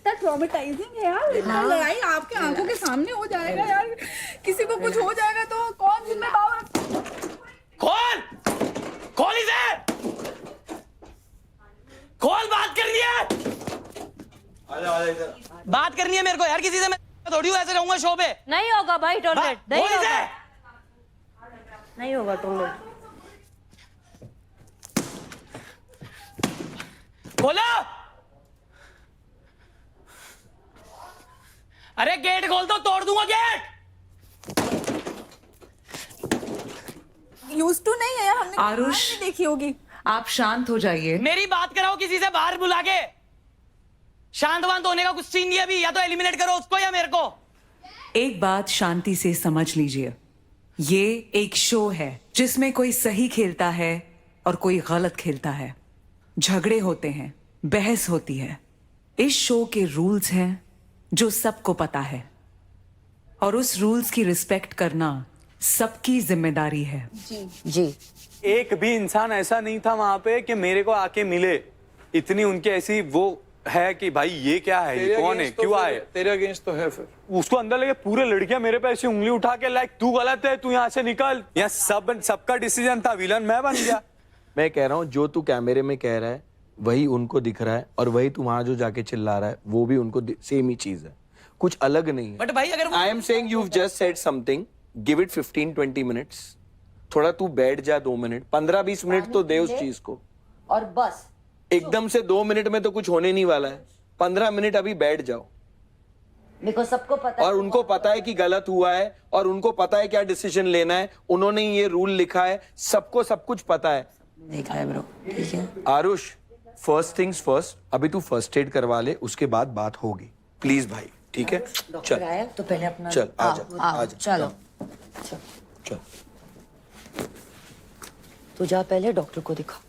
इतना ट्रॉमेटाइजिंग है यार, इतना लड़ाई आपके आंखों के सामने हो जाएगा यार, किसी को कुछ हो जाएगा तो कौन जिम्मेदार? खोल खोल इसे, खोल, बात करनी है, आजा इधर बात करनी है मेरे को यार किसी से। मैं थोड़ी हूँ ऐसे रहूंगा शो पे। नहीं होगा भाई टॉयलेट, नहीं खोल इसे। होगा, नहीं होगा टॉयलेट। खोलो, अरे गेट खोल दो, तोड़ दूंगा गेट। यूज्ड टू नहीं है यार, हमने आरुष, नहीं देखी होगी। आप शांत हो जाइए। मेरी बात कराओ किसी से बाहर बुला के। शांत वांत होने का कुछ सीन नहीं है अभी, या तो एलिमिनेट करो उसको या मेरे को। एक बात शांति से समझ लीजिए, ये एक शो है जिसमें कोई सही खेलता है और कोई गलत खेलता है। झगड़े होते हैं, बहस होती है। इस शो के रूल्स हैं जो सबको पता है, और उस रूल्स की रिस्पेक्ट करना सबकी जिम्मेदारी है। जी एक भी इंसान ऐसा नहीं था वहां पे कि मेरे को आके मिले। इतनी उनके ऐसी वो है कि भाई ये क्या है, ये कौन है, क्यों आए। तेरे अगेंस्ट तो है। फिर उसको अंदर लेके पूरे लड़कियां मेरे पे ऐसी उंगली उठा के लाइक तू गलत है, तू यहाँ से निकल। यहाँ सबका डिसीजन था, विलन मैं बन गया। मैं कह रहा हूँ जो तू कैमरे में कह रहा है वही उनको दिख रहा है, और वही तू वहां जो जाके चिल्ला रहा है वो भी उनको सेम ही चीज है, कुछ अलग नहीं है। बट भाई अगर आई am saying you just said something, give it 15-20 minutes. थोड़ा तू बैठ जा 2 मिनट, 15-20 मिनट तो दे उस चीज को। और बस एकदम से 2 मिनट में तो कुछ होने नहीं वाला है। 15 मिनट अभी बैठ जाओ। बिकॉज़ सबको पता है, और उनको पता है कि गलत हुआ है, और उनको पता है क्या डिसीजन लेना है। उन्होंने ये रूल लिखा है, सबको सब कुछ पता है। देखा है ब्रो, ठीक है। आरुष, फर्स्ट थिंग्स फर्स्ट, अभी तू फर्स्ट एड करवा ले, उसके बाद बात होगी। प्लीज भाई, ठीक है? डॉक्टर आया तो पहले अपना चल आजा, आजा, चलो चल। तू जा पहले डॉक्टर को दिखा।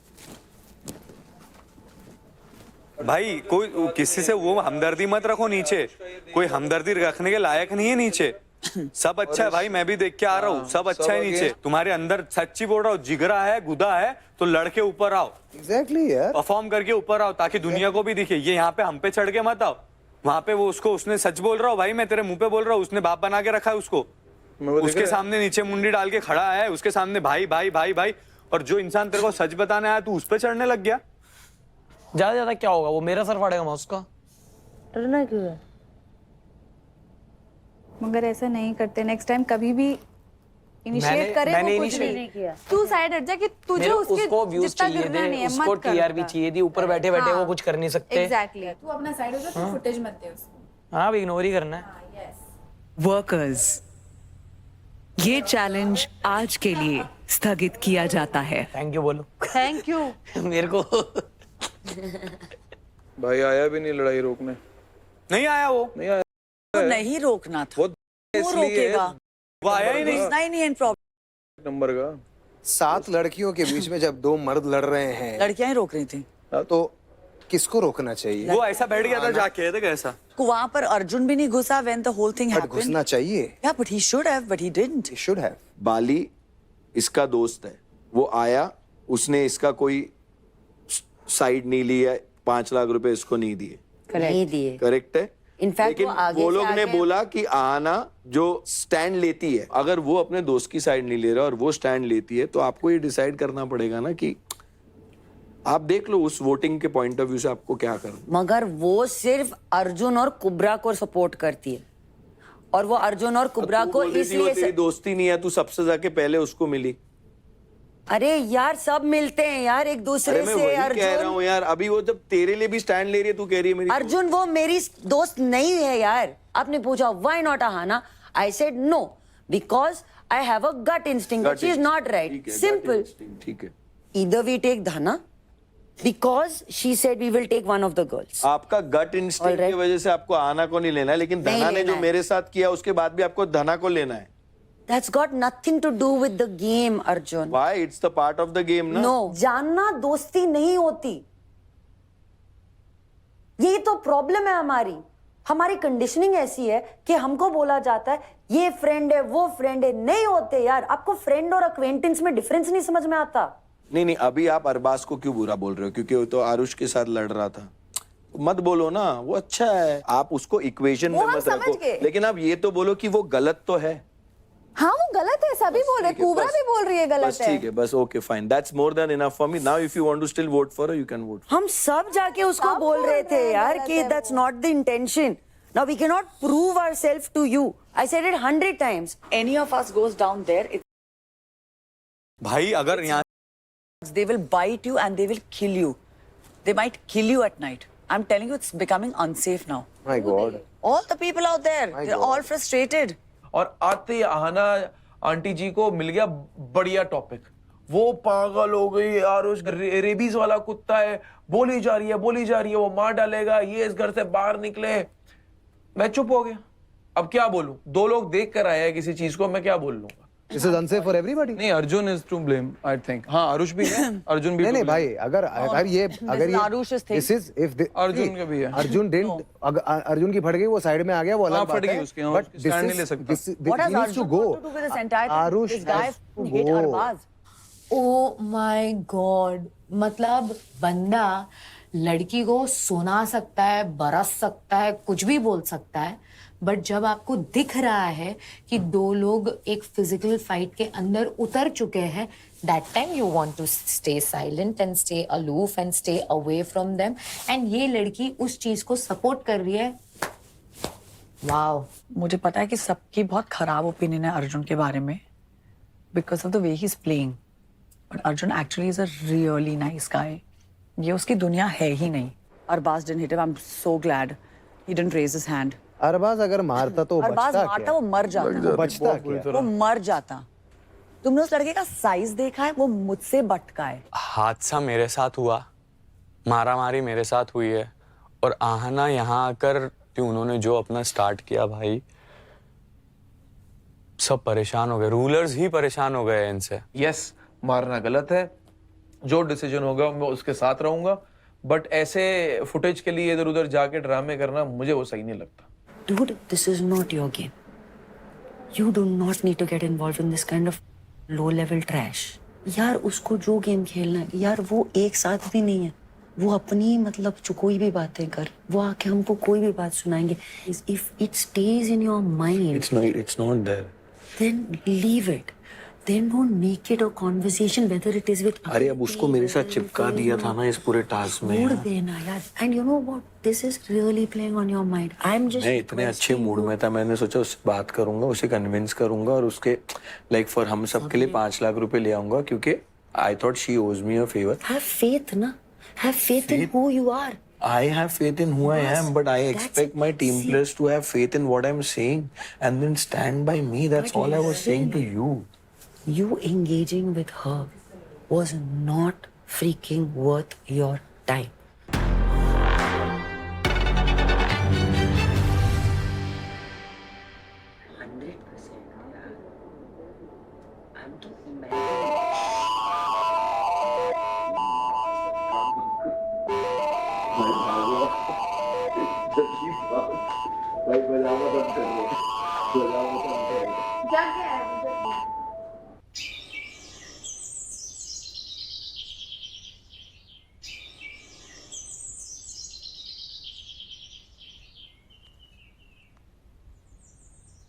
भाई कोई किसी से वो हमदर्दी मत रखो नीचे, कोई हमदर्दी रखने के लायक नहीं है नीचे। सब अच्छा है भाई, मैं भी देख के आ रहा हूँ, सब अच्छा है नीचे। तुम्हारे अंदर सच्ची बोल रहा हूँ, जिगरा है, गुदा है, तो लड़के ऊपर आओ। एग्जैक्टली यार, परफॉर्म करके ऊपर आओ ताकि दुनिया को भी दिखे। ये यहाँ पे हम पे चढ़ के मत आओ। वहां पे वो उसने सच बोल रहा हूँ भाई, मैं तेरे मुंह पे बोल रहा हूँ, उसने बाप बना के रखा है उसको। उसके सामने नीचे मुंडी डाल के खड़ा है, उसके सामने भाई भाई भाई भाई, और जो इंसान तेरे को सच बताने आया तू उस पे चढ़ने लग गया। ज्यादा ज्यादा क्या होगा, वो मेरा सर फाड़ेगा, मैं उसका। डरना क्यों है? मगर ऐसा नहीं करते, नेक्स्ट टाइम कभी भी इनिशिएट करे मैंने वो कुछ initiate नहीं किया। तू साइड हट जा कि तुझे उसके उसको व्यूज जितना चाहिए गिरना नहीं थे, है, उसको मत कर टीआरपी उतना। चाहिए थी, ऊपर बैठे बैठे वो कुछ कर नहीं सकते। एग्जैक्टली, तू अपना साइड हो जा, तू फुटेज मत दे उसको। हाँ, अब इग्नोर ही करना है। वर्कर्स, ये चैलेंज आज के लिए स्थगित किया जाता है। थैंक यू बोलो। Thank you. मेरे को भाई आया भी नहीं लड़ाई रोकने। नहीं आया वो, नहीं आया, नहीं रोकना था, वो वो रोकेगा, वो आया ही नहीं। नहीं नहीं इन प्रॉब्लम। नंबर का 7 लड़कियों के बीच में जब 2 मर्द लड़ रहे हैं लड़कियां ही रोक रही थी। तो किसको रोकना चाहिए? वो ऐसा बैठ गया था जाके, देख ऐसा। वहां पर अर्जुन भी नहीं घुसा when the whole thing but happened. घुसना चाहिए, या but he should have, but he didn't. he should have। Bali इसका दोस्त है, वो आया, उसने इसका कोई साइड नहीं लिया, 5 लाख रुपए इसको नहीं दिए। नहीं दिए। करेक्ट है। इनफैक्ट लेकिन वो आगे वो से लोग ने आगे- बोला कि आना जो स्टैंड लेती है, अगर वो अपने दोस्त की साइड नहीं ले रहा और वो स्टैंड लेती है, तो आपको ये डिसाइड करना पड़ेगा ना कि आप देख लो उस वोटिंग के पॉइंट ऑफ व्यू से आपको क्या करना। मगर वो सिर्फ अर्जुन और कुब्रा को सपोर्ट करती है, और वो अर्जुन और कुब्रा को इसलिए तेरी दोस्ती नहीं है, तू सबसे जाके पहले उसको मिली। अरे यार सब मिलते हैं यार एक दूसरे अरे मैं से। वही कह रहा अर्जुन हूँ यार, अभी वो जब तेरे लिए भी स्टैंड ले रही है, तू कह रही है मेरी अर्जुन वो मेरी दोस्त नहीं है यार। आपने पूछा why not Ahana, I said no because I have a gut instinct which is not right. Simple. ठीक है। Either we take Dhana because she said we will take one of the girls. आपका गट इंस्टिंक्ट Alright. की वजह से आपको आना को नहीं लेना है, लेकिन नहीं धना ने लेना जो है। मेरे साथ किया उसके बाद भी आपको धना को लेना है। That's got nothing to do with the game, Arjun. Why? It's the part of the game, ना? No, जानना दोस्ती नहीं होती। यही तो प्रॉब्लम है हमारी। हमारी कंडीशनिंग ऐसी है कि हमको बोला जाता है ये फ्रेंड है, वो फ्रेंड है। नहीं होते यार। आपको फ्रेंड और अक्वेंटेंस में डिफरेंस नहीं समझ में आता। नहीं नहीं, अभी आप अरबाज को क्यों बुरा बोल रहे हो? क्योंकि वो तो आरुष के साथ लड़ रहा था। मत बोलो ना, वो अच्छा है, आप उसको इक्वेशन में वो हम मत समझ रखो, गए। लेकिन आप ये तो बोलो कि वो गलत तो है। हाँ वो गलत है, सभी बोल रहे, ठीक है, पूरा बस- भी बोल रही है बस गलत है। ठीक है, बस okay fine, that's more than enough for me. Now if you want to still vote for, you can vote. हम सब जाके उसको बोल रहे थे यार कि that's not the intention. Now we can not prove ourself to you. I said it 100 times. Any of us goes down there, भाई अगर यहाँ they will bite you and they will kill you. They might kill you at night. I'm telling you, it's becoming unsafe now. My God, All the people out there, they're all frustrated. और आते ही Ahana aunty जी को मिल गया बढ़िया topic. वो पागल हो गई यार, उस रेबीज वाला कुत्ता है, बोली जा रही है वो मार डालेगा, ये इस घर से बाहर निकले। मैं चुप हो गया, अब क्या बोलूं? 2 लोग देख कर आए हैं किसी चीज को, मैं क्या बोल लूंगा? This is unsafe for everybody. नहीं, Arjun is to blame I think. हाँ, आरुष भी है, अर्जुन भी नहीं to नहीं blame। भाई, अगर ये Arush's thing. This is if Arjun का भी है। अर्जुन डिडंट, अर्जुन की फट गई, वो साइड में आ गया, वो अलग हाँ, बात फट गई है, उसकी, हाँ, बट उसकी stand नहीं ले सकता। What has Arjun got to do with this entire thing? Arush This guy has to hate go. Arbaz. Oh my God, मतलब बंदा लड़की को सुना सकता है, बरस सकता है, कुछ भी बोल सकता है, बट जब आपको दिख रहा है कि 2 लोग एक फिजिकल फाइट के अंदर उतर चुके हैं, that time you want to stay silent and stay aloof and stay away from them, and ये लड़की उस चीज को सपोर्ट कर रही है। वाओ। मुझे पता है कि सबकी बहुत खराब ओपिनियन है अर्जुन के बारे में because of the way he is playing, but Arjun actually is a really nice guy. ये उसकी दुनिया है ही नहीं। Arbaaz didn't hit him, I am so glad he didn't raise his hand. Arbaaz अगर मारता तो अरबाज बचता मारता, क्या? वो मर जाता, वो बचता क्या? वो मर जाता। तुमने उस लड़के का साइज देखा है? वो मुझसे बटका है। हादसा मेरे साथ हुआ, मारामारी मेरे साथ हुई है, और आहना यहाँ आकर उन्होंने जो अपना स्टार्ट किया, भाई सब परेशान हो गए, रूलर्स ही परेशान हो गए इनसे। यस, मारना गलत है, जो डिसीजन होगा मैं उसके साथ रहूंगा, बट ऐसे फुटेज के लिए इधर उधर जाके ड्रामे करना मुझे वो सही नहीं लगता। Dude, this is not your game. You do not need to get involved in this kind of low-level trash. यार उसको जो गेम खेलना है, यार वो एक साथ भी नहीं है, वो अपनी मतलब जो कोई भी बातें कर, वो आके हमको कोई भी बात सुनाएंगे। If it stays in your mind, It's not there. then leave it. Then don't make it a conversation, whether it is with. अरे अब उसको मेरे साथ चिपका दिया था ना इस पूरे टास्क में। छोड़ देना यार। And you know what? This is really playing on your mind. I'm just. मैं इतने अच्छे मूड में था, मैंने सोचा उससे बात करूंगा, उसे कन्विंस करूंगा और उसके लाइक फॉर हम सब के लिए 5 लाख रुपए ले आऊंगा, क्योंकि आई thought she owes me a favour. Have faith, na. Have faith in who you are. I have faith in who I am, but I expect my team players to have faith in what I'm saying and then stand by me. That's all I was saying to you. You engaging with her was not freaking worth your time.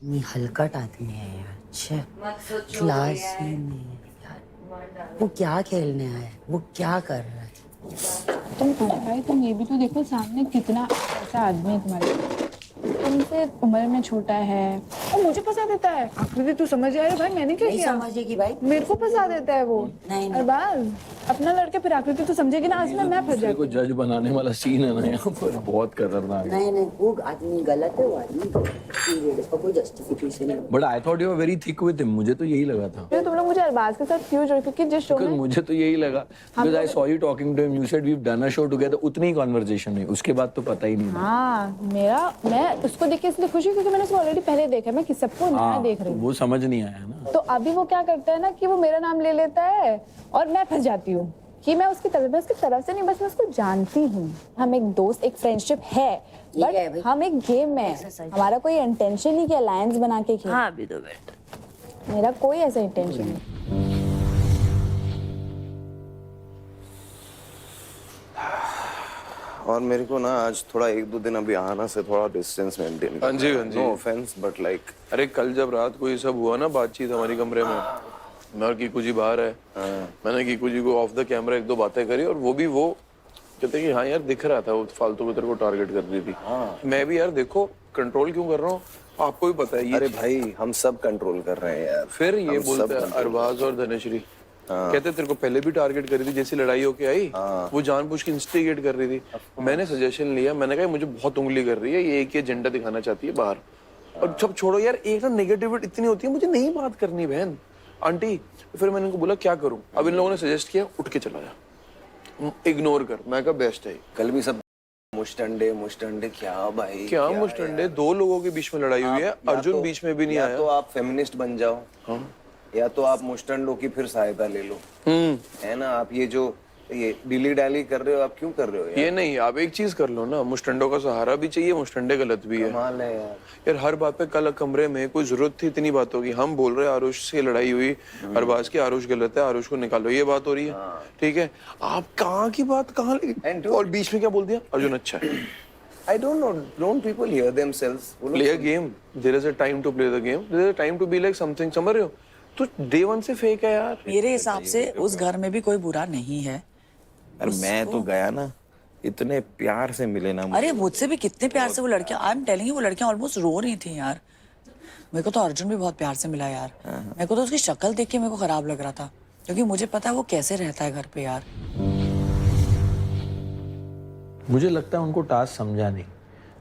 ये हलकट आदमी है यार। अच्छा class ही नहीं है यार। वो क्या खेलने आया है, वो क्या कर रहा है? भाई तुम ये भी तो देखो सामने कितना ऐसा आदमी है तुम्हारे, तुमसे उम्र में छोटा है और मुझे फंसा देता है। आकृति तू समझ आ रही भाई, मैंने क्या नहीं किया? समझेगी भाई। मेरे को फंसा देता है वो। नहीं। अरबाज अपना लड़के, फिर आकृति तू समझेगी ना, आज मैं फंस दूसरे को जज बनाने वाला सीन है ना यहाँ पर, बहुत खतरनाक है। नहीं वो आदमी गलत है, वो आदमी गलत है। इसका कोई जस्टिफिकेशन नहीं। But I thought you were very thick with him, मुझे तो यही लगा था। तुम लोग मुझे अरबाज के साथ क्यों जोड़, क्योंकि जिस शो में मुझे तो यही लगा, because I saw you talking to him, you said we have done a show together, उतनी कन्वर्सेशन हुई, उसके बाद तो पता ही नहीं था। हाँ मैं उसको देख के इसलिए खुश हूँ क्योंकि मैंने उसको ऑलरेडी पहले देखा है, मैं किस सबको नया देख रही हूँ। वो समझ नहीं आया ना। तो अभी वो क्या करता है ना कि वो मेरा नाम ले लेता है और मैं फंस जाती हूँ कि मैं उसकी तरफ से नहीं, बस मैं उसको जानती हूँ। हम एक दोस्त, एक फ्रेंडशिप है, बट हम एक गेम में, हमारा कोई इंटेंशन नहीं कि अलायंस बना के खेलें। हाँ अभी तो बेट, मेरा कोई ऐसा इंटेंशन नहीं। और मेरे को ना आज थोड़ा 1-2 दिन अभी आना से थोड़ा डिस्टेंस मेंटेन हाँ जी, हाँ जी। नो ऑफेंस बट लाइक अरे कल जब रात को ये सब हुआ ना बातचीत हमारी कमरे में, मैं और कीकू जी बाहर है, मैंने कीकू जी को ऑफ द कैमरा 1-2 बातें करी और वो कहते कि हाँ यार दिख रहा था वो फालतू की तेरे को टारगेट कर रही थी। मैं भी यार देखो कंट्रोल क्यों कर रहा हूँ, आपको भी पता है ये। अरे भाई हम सब कंट्रोल कर रहे हैं यार। फिर ये बोलते हैं अरबाज और धनश्री कहते तेरे को पहले भी टारगेट करी थी, जैसी लड़ाई होके आई वो जानबूझ के इंस्टिगेट कर रही थी। मैंने सजेशन लिया, मैंने कहा मुझे बहुत उंगली कर रही है ये, एक ही एजेंडा दिखाना चाहती है बाहर। और सब छोड़ो यार, एक ना नेगेटिविटी इतनी होती है, मुझे नहीं बात करनी बहन आंटी। फिर मैंने इनको बोला क्या करूं, अब इन लोगों ने सजेस्ट किया उठ के चला जा, इग्नोर कर। मैं कहा बेस्ट है। कल भी सब मुस्टंडे क्या भाई, क्या मुस्टंडे? 2 लोगों के बीच में लड़ाई हुई है, अर्जुन बीच में भी नहीं आया। तो आप फेमिनिस्ट बन जाओ, या तो आप मुस्टंडों की फिर सहायता ले लो, है ना। आप ये डिली डाली कर रहे हो, आप क्यों कर रहे हो यार? ये नहीं, आप एक चीज कर लो ना, मुस्टंडों का सहारा भी चाहिए, मुस्टंडे गलत भी है। कमाल है यार। यार हर बात पे कल कमरे में कोई जरूरत थी इतनी बातों की? हम बोल रहे हैं आरुष से लड़ाई हुई, अरबाज की, आरुष गलत है, आरुष को निकालो, ये बात हो रही है। ठीक है, आप कहाँ की बात कहाँ ले, और बीच में क्या बोल दिया अर्जुन अच्छा है। I don't know, don't people hear themselves? Play a game. There is a time to play the game. There is a time to be like something. समझ रहे हो? तो day one से फेक है यार। मेरे हिसाब से उस घर में भी कोई बुरा नहीं है। अरे मैं तो गया ना, इतने प्यार से मिले ना मुझे। अरे मुझसे भी कितने प्यार से वो लड़कियां, आई एम टेलिंग यू, वो लड़कियां ऑलमोस्ट रो रही थी यार। मेरे को तो अर्जुन भी बहुत प्यार से मिला यार। मेरे को तो उसकी शक्ल देख के मेरे को खराब लग रहा था, क्योंकि मुझे पता है वो कैसे रहता है घर पे यार। मुझे लगता है उनको टास्क समझा नहीं,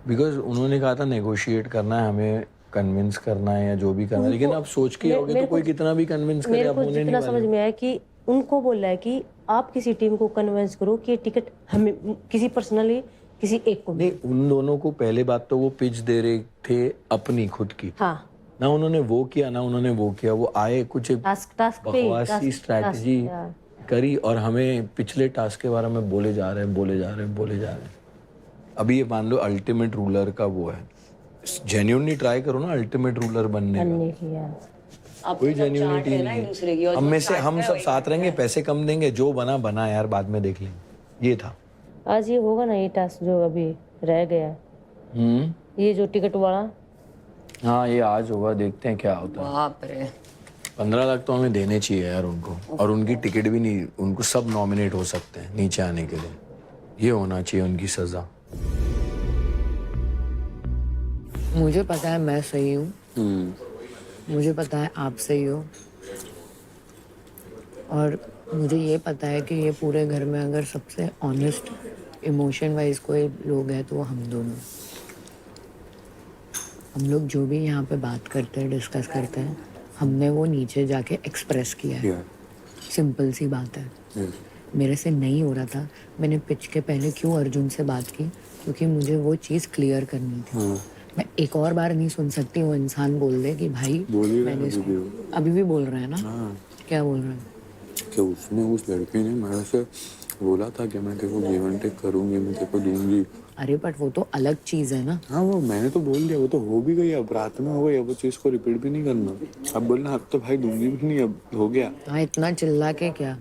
बिकॉज उन्होंने कहा था नेगोशिएट करना है, हमें कन्विंस करना है या जो भी करना है, लेकिन अब सोच के होगे तो कोई कितना भी कन्विंस करे, अब होने नहीं वाला। समझ में आया कि उनको बोला है कि आप किसी टीम को कन्विंस करो कि टिकट हमें किसी पर्सनली किसी एक को नहीं, उन दोनों को पहले बात तो वो पिच दे रहे थे अपनी खुद की। हाँ, ना उन्होंने वो किया ना उन्होंने वो किया, वो आए कुछ बकवासी स्ट्रैटेजी करी और हमें पिछले टास्क के बारे में बोले जा रहे हैं। अभी ये मान लो अल्टीमेट रूलर का वो है, जेन्युइनली ट्राई करो ना अल्टीमेट रूलर बनने का। कोई जेन्युइनिटी नहीं है। हम में से हम सब साथ रहेंगे, पैसे कम देंगे, जो बना यार बाद में देख लेंगे। ये था आज ये होगा ना, ये टास्क जो अभी रह गया है, ये जो टिकट वाला। हाँ ये आज होगा, देखते हैं क्या होता है। बाप रे, 15 लाख तो हमें देने चाहिए यार उनको, और उनकी टिकट भी नहीं, उनको सब नॉमिनेट हो सकते हैं नीचे आने के लिए। ये होना चाहिए उनकी सजा। मुझे पता है मैं सही हूँ, मुझे पता है आप सही हो, और मुझे ये पता है कि ये पूरे घर में अगर सबसे ऑनेस्ट इमोशन वाइज कोई लोग हैं तो वो हम दोनों। हम लोग जो भी यहाँ पे बात करते हैं, डिस्कस करते हैं, हमने वो नीचे जाके एक्सप्रेस किया है। सिंपल सी बात है। मेरे से नहीं हो रहा था, मैंने पिच के पहले क्यों अर्जुन से बात की, क्योंकि मुझे वो चीज़ क्लियर करनी थी। मैं एक और बार नहीं सुन सकती वो इंसान बोल दे कि भाई मैंने अभी भी बोल रहा है ना। क्या बोल रहा है कि उसने उस लड़की ने मेरे से बोला था कि मैं तेरे को गिव एंड टेक करूंगी, मैं तेरे को दूंगी। अरे बट वो तो अलग चीज है ना। हाँ वो मैंने तो बोल दिया, वो तो हो भी गई, अब रात में हो गई, अब वो चीज को रिपीट भी नहीं करना। अब बोलना अब तो भाई दूंगी भी नहीं, अब हो गया। हाँ इतना चिल्ला के क्या।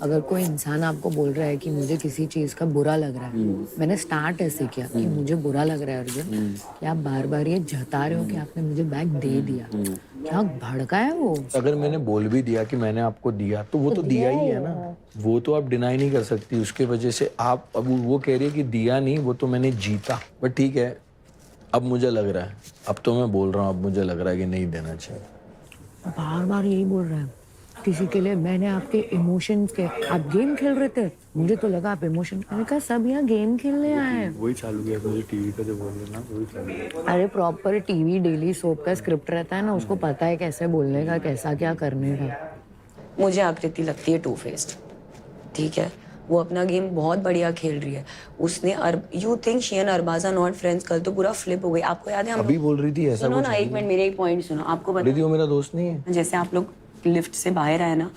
अगर कोई इंसान आपको बोल रहा है कि मुझे किसी चीज का बुरा लग रहा है, मैंने स्टार्ट ऐसे किया कि मुझे बुरा लग रहा है अर्जुन, कि आप बार बार ये जता रहे हो कि आपने मुझे बैग दे दिया, क्या भड़का है वो। अगर मैंने बोल भी दिया कि मैंने आपको दिया तो वो तो दिया ही है ना, वो तो आप डिनाई नहीं कर सकती। उसके वजह से आप अब वो कह रही है कि दिया नहीं, वो तो मैंने जीता। बट ठीक है, अब मुझे लग रहा है, अब तो मैं बोल रहा हूँ, अब मुझे लग रहा है कि नहीं देना चाहिए। बार बार यही बोल रहा है किसी के लिए। मैंने आपके इमोशंस के, आप गेम खेल रहे थे, मुझे तो लगा आप इमोशन, मैंने कहा सब यहाँ गेम खेलने आए हैं। वही चालू किया मुझे टीवी का जो बोल रहे ना, वही चालू किया। अरे प्रॉपर टीवी डेली सोप का स्क्रिप्ट रहता है ना, उसको पता है कैसे बोलने का, कैसा क्या करने का। मुझे आकृति लगती है टू फेस्ड, ठीक है। वो अपना गेम बहुत बढ़िया खेल रही है। उसने you think she and Arbaaz are not friends, कल तो पूरा फ्लिप हो गई। आपको याद है हम अभी बोल रही थी ऐसा सुनो कुछ ना, एक मिनट मेरे एक पॉइंट सुनो। आपको बोल रही थी वो मेरा दोस्त नहीं है। जैसे आप लोग लिफ्ट से बाहर आए ना,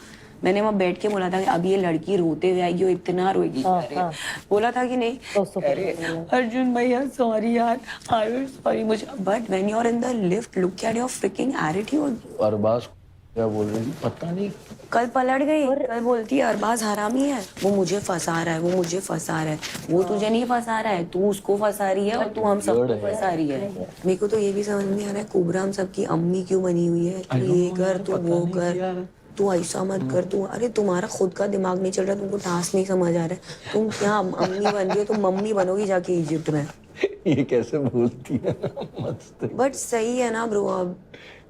मैंने वहाँ बैठ के बोला था कि अब ये लड़की रोते हुए आएगी, वो इतना रोएगी। बोला था कि नहीं, अरे अर्जुन भैया सॉरी यार, आई एम सॉरी मुझे। But when you are in the lift, look at your fricking attitude. Arbaaz क्या बोल रही है पता नहीं। कल पलट गई, कल बोलती है अरबाज हरामी है, वो मुझे फंसा रहा है, वो मुझे फंसा रहा है, वो तुझे नहीं फंसा रहा है, तू उसको फंसा रही है और तू हम सबको फंसा रही है। मेरे को तो ये भी समझ नहीं आ रहा है कुबरा हम सबकी अम्मी क्यों बनी हुई है, तू ये कर, तू वो कर, तू ऐसा मत कर, तू अरे तुम्हारा खुद का दिमाग नहीं चल रहा, तुमको टास्क नहीं समझ आ रहा है, तुम क्या अम्मी बन रही हो, तुम मम्मी बनोगी जाके इजिप्ट में। ये कैसे बोलती है मस्त। बट सही है ना ब्रो, अब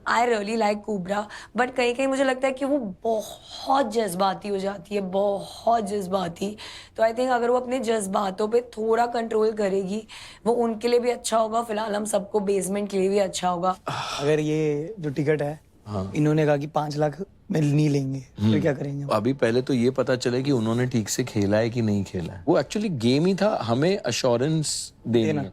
आई रियली लाइक कुबरा, बट कहीं कहीं मुझे लगता है कि वो बहुत जज्बाती हो जाती है, बहुत जज्बाती। तो आई थिंक अगर वो अपने जज्बातों पे थोड़ा कंट्रोल करेगी वो उनके लिए भी अच्छा होगा, फिलहाल हम सबको बेसमेंट के लिए भी अच्छा होगा। अगर ये जो टिकट है इन्होंने कहा कि 5 लाख में नहीं लेंगे तो क्या करेंगे? अभी पहले तो ये पता चले कि उन्होंने ठीक से खेला है कि नहीं खेला है। वो एक्चुअली गेम ही था, हमें अश्योरेंस देना,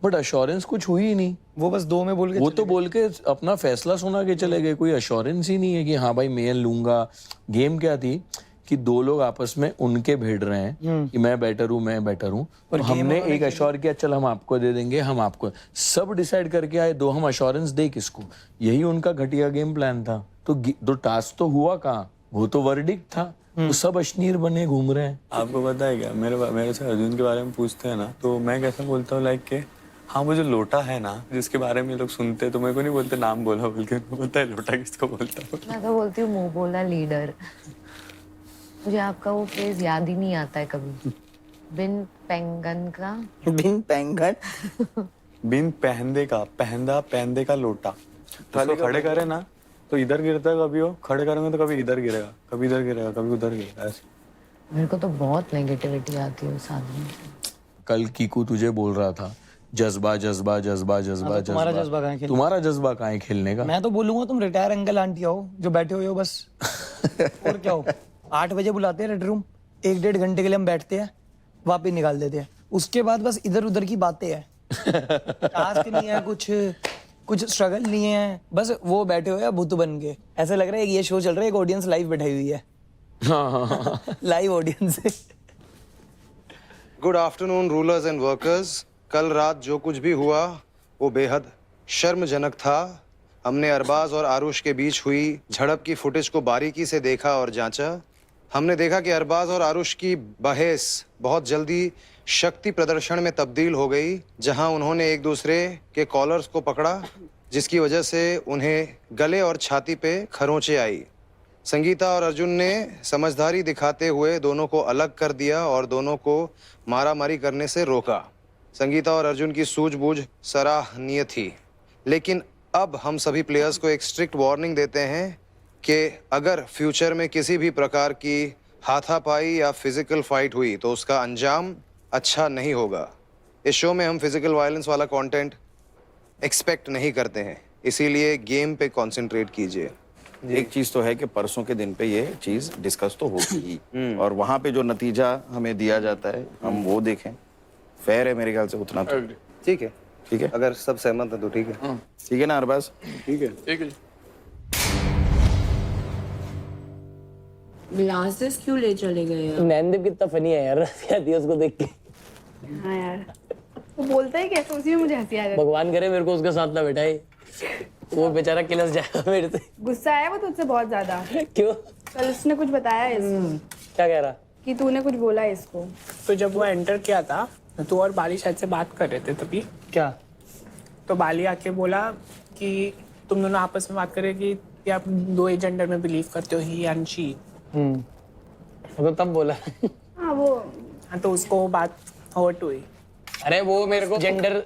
बट अश्योरेंस कुछ हुई ही नहीं। वो बस 2 में बोल के वो तो बोल के अपना फैसला सुना के चले गए, कोई अश्योरेंस ही नहीं है कि हाँ भाई मैं लूंगा। गेम क्या थी कि 2 लोग आपस में उनके भिड़ रहे हैं कि मैं बेटर हूँ, मैं बेटर हूँ, और हमने एक अश्योर किया चल हम आपको दे देंगे, हम आपको सब डिसाइड करके आए 2, हम अश्योरेंस दे किसको, यही उनका घटिया गेम प्लान था। तो टास्क तो हुआ कहाँ, वो तो वर्डिक्ट था, वो सब अश्नीर बने घूम रहे हैं। आपको पता है क्या, मेरे से अर्जुन के बारे में पूछते हैं ना तो मैं कैसा बोलता हूँ लाइक के हाँ वो जो लोटा है ना जिसके बारे में लोग सुनते हैं तो मेरे को नहीं बोलते नाम बोला बोल के, बोलता है लोटा किसको बोलता हूँ। मैं तो बोलती हूँ मुंह बोला लीडर। मुझे आपका वो फ्रेज याद ही नहीं आता है कभी। बिन पेंगन का बिन पेंगन बिन पहनदे का लोटा, उसको खड़े करे ना तो इधर गिरता है, कभी वो खड़े करेंगे तो कभी इधर गिरेगा, कभी इधर गिरेगा, कभी उधर गिरेगा, ऐसे। मेरे को तो बहुत नेगेटिविटी आती है उस आदमी से। कल कीकू तुझे बोल रहा था जज्बा जज्बा जज्बा जज्बा तुम्हारा जज्बा, जज्बा कहाँ है खेलने? तुम्हारा जज्बा कहाँ है खेलने का? मैं तो बोलूंगा तुम रिटायर अंकल आंटी हो जो बैठे हुए हो बस। और क्या हो, 8 बजे बुलाते हैं रेड रूम, 1-1.5 घंटे के लिए हम बैठते हैं, वापिस निकाल देते हैं, उसके बाद बस इधर उधर की बातें हैं। टास्क नहीं है, कुछ स्ट्रगल नहीं है, बस वो बैठे हुए हैं भूत बन के। ऐसा लग रहा है ये शो चल रहा है, एक ऑडियंस लाइव बैठाई हुई है। लाइव ऑडियंस है। Good afternoon rulers and workers. कल रात जो कुछ भी हुआ वो बेहद शर्मजनक था। हमने अरबाज और आरुष के बीच हुई झड़प की फुटेज को बारीकी से देखा और जांचा। हमने देखा कि अरबाज और आरुष की बहस बहुत जल्दी शक्ति प्रदर्शन में तब्दील हो गई, जहां उन्होंने एक दूसरे के कॉलर्स को पकड़ा, जिसकी वजह से उन्हें गले और छाती पे खरोंचे आई। संगीता और अर्जुन ने समझदारी दिखाते हुए दोनों को अलग कर दिया और दोनों को मारामारी करने से रोका। संगीता और अर्जुन की सूझबूझ सराहनीय थी, लेकिन अब हम सभी प्लेयर्स को एक स्ट्रिक्ट वार्निंग देते हैं कि अगर फ्यूचर में किसी भी प्रकार की हाथापाई या फिजिकल फाइट हुई तो उसका अंजाम अच्छा नहीं होगा। इस शो में हम फिजिकल वायलेंस वाला कंटेंट एक्सपेक्ट नहीं करते हैं, इसीलिए गेम पे कंसंट्रेट कीजिए। एक चीज तो है कि परसों के दिन पे ये चीज डिस्कस तो होगी ही, और वहां पे जो नतीजा हमें दिया जाता है हम वो देखें। फेयर है मेरे ख्याल से उतना तो। ठीक है, ठीक है, अगर सब सहमत है तो ठीक है। ठीक है ना अरबाज? ठीक है, ठीक है। ग्लासेस क्यों ले चले गए यार? नैनदीप कितना फनी है यार, हंसी उसको देख के। हाँ यार, वो बोलता है कैसे, उसी में मुझे हंसी आ जाती है। भगवान करे मेरे को उसके साथ ना बैठाए, वो बेचारा किलस जाएगा मेरे से। गुस्सा आया वो तुझसे बहुत ज्यादा। क्यों? कल उसने कुछ बताया इसको क्या कह रहा? कि तूने कुछ बोला इसको। तो जब वो एंटर किया था तो और बाली शायद से बात कर रहे थे तभी। क्या? तो बाली आके बोला कि तुम दोनों आपस में बात कर रहे कि आप 2 ही जेंडर में बिलीव करते हो, ही एंड शी। तो तब बोला। हाँ वो, हाँ तो उसको बात हर्ट हुई। अरे वो मेरे को जेंडर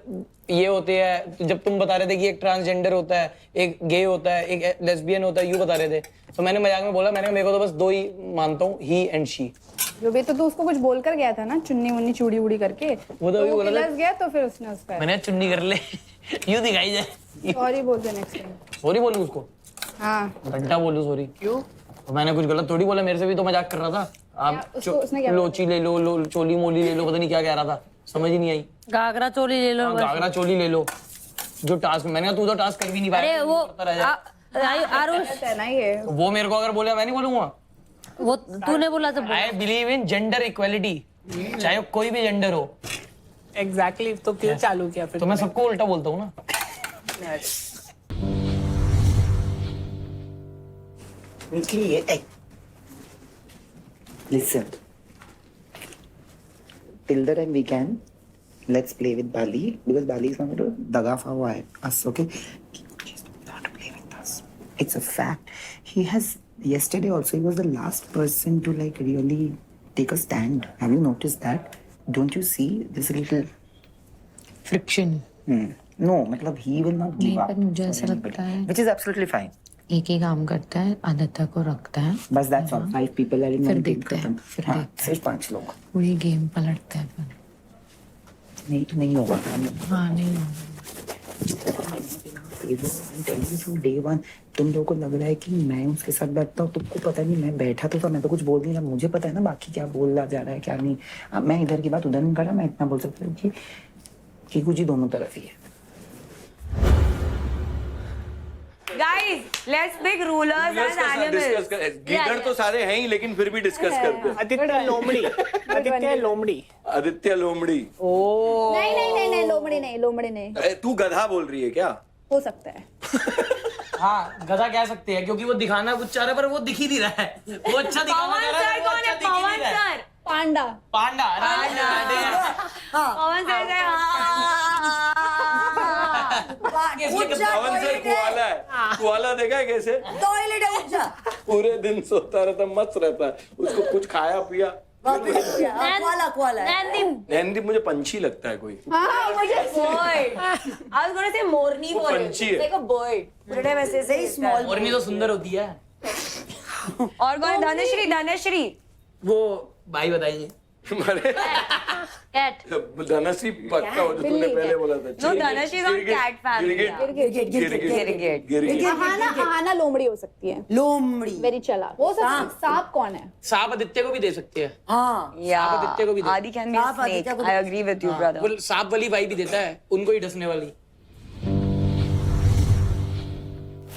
ये होते हैं, जब तुम बता रहे थे कि एक ट्रांसजेंडर होता है, एक गे होता है, एक लेस्बियन होता है, यूं बता रहे थे, तो मैंने मजाक में बोला, मैंने मेरे को तो बस 2 ही मानता हूँ, ही एंड शी। जो भी तो तू उसको कुछ बोल कर गया था ना, चुन्नी मुन्नी चूड़ी उड़ी करके, वो तो अभी बोला था। किलस गया तो फिर उसने उसका मैंने चुन्नी कर ले, यूं दिखाई जाए। सॉरी बोल दे नेक्स्ट टाइम। सॉरी बोलूं उसको? हाँ घंटा बोलूं सॉरी? क्यों? तो मैंने कुछ गलत थोड़ी बोला, मेरे से भी तो मजाक कर रहा था। आप उसने क्या लोची ले लो, चोली मोली ले लो, पता नहीं क्या कह रहा था, समझ ही नहीं आई। घाघरा चोली ले लो। घाघरा चोली ले लो, जो टास्क मैंने कहा तू तो टास्क कर भी नहीं पाया। अरे वो आरुष है ना ये, वो मेरे को अगर बोले मैं नहीं बोलूंगा। वो तूने बोला तो I believe in gender equality, चाहे कोई भी जेंडर हो। एग्जैक्टली, तो क्यों चालू किया फिर? तो मैं सबको उल्टा बोलता हूँ ना। Listen. Till the time we can, let's play with Bali because Bali is not going to daga for us. Okay? Please do not play with us. It's a fact. He has yesterday also. He was the last person to like really take a stand. Have you noticed that? Don't you see this little friction No, मतलब he will not give नहीं, up. पर मुझे ऐसा लगता है Which is absolutely fine. एक ही काम करता है, आदित्य को रखता है, बस that's all. 5 people are in फिर one team. देखते हैं, खत्म. फिर हाँ, देखते सिर्फ 5 लोग. पूरी गेम पलटता है फिर। नहीं तो नहीं होगा. हाँ नहीं होगा। I'm telling you from day one, तुम लोगों को लग रहा है कि मैं उसके साथ बैठता हूँ, तुमको पता नहीं मैं बैठा तो था, मैं तो कुछ बोल नहीं रहा, मुझे पता है ना बाकी क्या बोला जा रहा है क्या नहीं. अब मैं इधर की बात उधर नहीं कर रहा, मैं इतना बोल सकता हूँ कि कुछ ही दोनों तरफ ही है. Guys, let's pick rulers as animals. गीदड़ तो सारे हैं ही, लेकिन फिर भी डिस्कस करते हैं. आदित्य लोमड़ी, आदित्य लोमड़ी, आदित्य लोमड़ी. नहीं नहीं नहीं नहीं, लोमड़ी नहीं, लोमड़ी नहीं, तू गधा बोल रही है क्या? हो सकता है। हाँ गधा कह सकते हैं क्योंकि वो दिखाना कुछ चाह रहा है पर वो दिख ही नहीं रहा है. वो अच्छा दिखाना चाह रहा है, वो अच्छा दिख ही नहीं रहा है. पांडा पांडा. पवन सर से पवन सर कुआला है. कुआला देखा है कैसे? टॉयलेट है उठा. पूरे दिन सोता रहता, मस्त रहता है. उसको कुछ खाया पिया. कुआला नैनदीप मुझे पंछी लगता है कोई. हाँ मुझे I was gonna say मोरनी वो बोल रही पंछी है. like a bird. पूरे टाइम ऐसे ऐसे स्मॉल। मोरनी तो सुंदर होती है. और कौन है? धनश्री, धनश्री वो भाई बताइए. अरे कैट। धनश्री पक्का हो जो तूने पहले बोला था. No, Dhanashree is on cat family. गिरगिट. आहाना लोमड़ी हो सकती है. लोमड़ी. वेरी चला. वो सब सांप कौन है? सांप आदित्य को भी दे सकते हैं. हाँ. Yeah. आदित्य को भी दे. Adi can be a snake. I agree with you, brother. वो सांप वाली भाई भी देता है, उनको ही डसने वाली.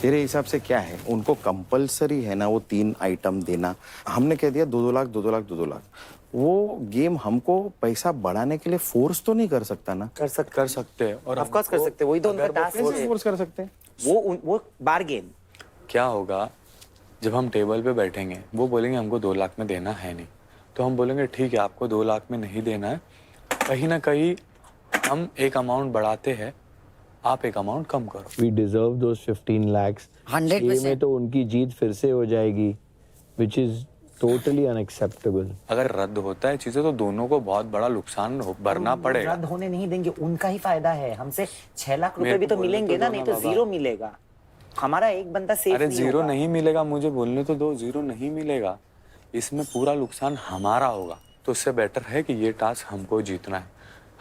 तेरे हिसाब से क्या है, उनको कंपलसरी है ना वो 3 आइटम देना? हमने कह दिया 2-2 लाख 2-2 लाख 2-2 लाख. वो गेम हमको पैसा बढ़ाने के लिए फोर्स तो नहीं कर सकता ना? कर सकते हैं. और ऑफ कोर्स कर सकते हैं, वही तो उनका टास्क है. फोर्स कर सकते हैं. वो बार गेम. क्या होगा जब हम टेबल पे बैठेंगे, वो बोलेंगे हमको 2 लाख में देना है नहीं, तो हम बोलेंगे ठीक है आपको 2 लाख में नहीं देना है, कहीं ना कहीं हम एक अमाउंट बढ़ाते हैं, आप एक अमाउंट कम करो. We deserve those 15 lakhs. 100%. में तो उनकी जीत फिर से हो जाएगी, which is totally unacceptable. अगर रद्द होता है चीजें तो दोनों को बहुत बड़ा नुकसान भरना पड़ेगा. रद्द होने नहीं देंगे, उनका ही फायदा है. हमसे 6 लाख रुपए मेरे भी को तो बोलने मिलेंगे तो ना, दो नहीं ना तो बाबा. 0 मिलेगा. हमारा एक बंदा सेफ अरे नहीं 0 होगा. नहीं मिलेगा, मुझे बोलने तो दो. 0 नहीं मिलेगा, इसमें पूरा नुकसान हमारा होगा. तो उससे बेटर है कि ये टास्क हमको जीतना है,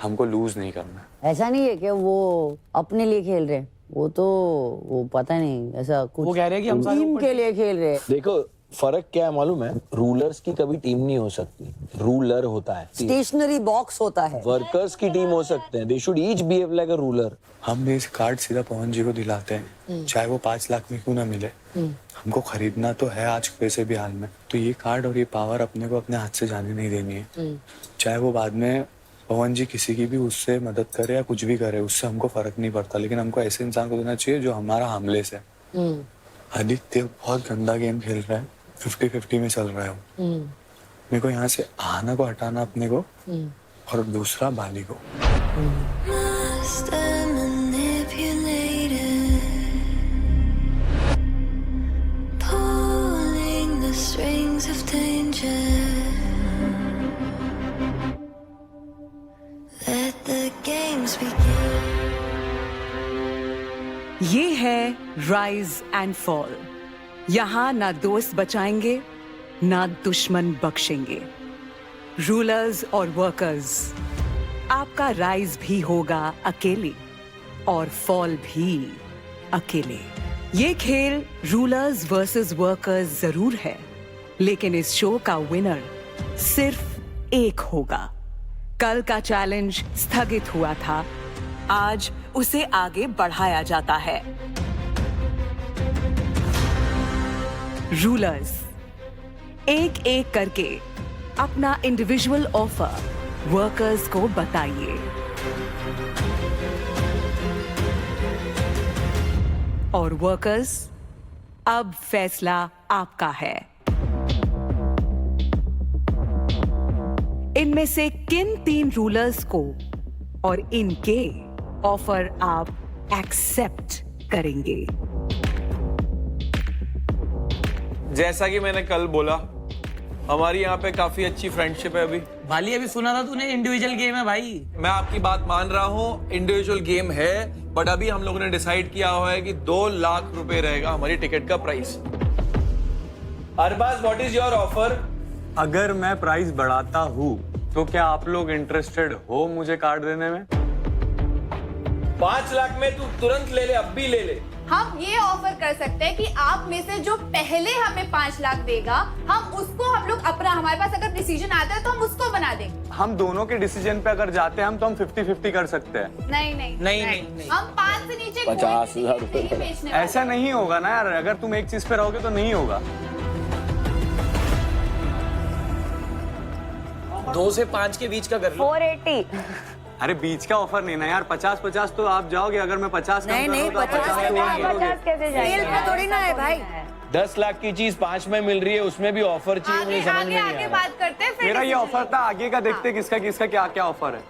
हमको लूज नहीं करना है. ऐसा नहीं है कि वो अपने लिए खेल रहे, वो पता नहीं ऐसा कुछ. वो कह रहे हैं कि हम सारे टीम के लिए खेल रहे. देखो फर्क क्या है मालूम है? रूलर्स की कभी टीम नहीं हो सकती, रूलर होता है. स्टेशनरी बॉक्स होता है. वर्कर्स की टीम हो सकते हैं. They should each behave like a ruler. हम भी इस कार्ड सीधा पवन जी को दिलाते हैं, चाहे वो 5 लाख में क्यों ना मिले. हमको खरीदना तो है आज कैसे भी हाल में, तो ये कार्ड और ये पावर अपने को अपने हाथ से जाने नहीं देनी है. चाहे वो बाद में पवन जी किसी की भी उससे मदद करे या कुछ भी करे, उससे हमको फर्क नहीं पड़ता, लेकिन हमको ऐसे इंसान को देना चाहिए जो हमारा हमले से. आदित्य बहुत गंदा गेम खेल रहा है, 50-50 में चल रहा है. मेरे को यहाँ से आहाना को हटाना अपने को, और दूसरा बाली को. ये है राइज एंड फॉल. यहाँ ना दोस्त बचाएंगे ना दुश्मन बख्शेंगे. रूलर्स और वर्कर्स, आपका राइज भी होगा अकेले और फॉल भी अकेले. ये खेल रूलर्स वर्सेस वर्कर्स जरूर है, लेकिन इस शो का विनर सिर्फ एक होगा. कल का चैलेंज स्थगित हुआ था, आज उसे आगे बढ़ाया जाता है. रूलर्स, एक एक करके अपना इंडिविजुअल ऑफर वर्कर्स को बताइए. और वर्कर्स, अब फैसला आपका है। इनमें से किन 3 रूलर्स को और इनके ऑफर आप एक्सेप्ट करेंगे? जैसा कि मैंने कल बोला, हमारी यहाँ पे काफी अच्छी फ्रेंडशिप है। अभी बाली अभी सुना था तूने, इंडिविजुअल गेम है भाई। मैं आपकी बात मान रहा हूँ, इंडिविजुअल गेम है, बट अभी हम लोगों ने डिसाइड किया हुआ है कि 2 लाख रुपए रहेगा हमारी टिकट का price. Arbaaz, what is your offer? अगर मैं प्राइस बढ़ाता हूँ तो क्या आप लोग इंटरेस्टेड हो मुझे कार्ड देने में? 5 लाख में तू तुरंत ले ले, अब भी ले ले। हम ये ऑफर कर सकते हैं कि आप में से जो पहले हमें 5 लाख देगा, हम उसको हम लोग अपना, हमारे पास अगर डिसीजन आता है तो हम उसको बना देंगे। हम दोनों के डिसीजन पे अगर जाते हैं हम, तो हम 50-50 कर सकते हैं। नहीं। हम 5 से नीचे 50,000 रुपए नहीं बेचने वाले। ऐसा नहीं होगा ना यार, अगर तुम एक चीज पे रहोगे तो नहीं होगा। 2 से 5 के बीच का कर लो। 480। अरे बीच का ऑफर नहीं ना यार, 50-50 तो आप जाओगे। अगर मैं 50 नहीं, 50 कैसे जाएगा? थोड़ी ना है भाई। 10 लाख की चीज 5 में मिल रही है, उसमें भी ऑफर चाहिए, मुझे समझ में नहीं आ रहा। बात करते हैं। मेरा ये ऑफर था, आगे का देखते किसका किसका क्या क्या ऑफर है।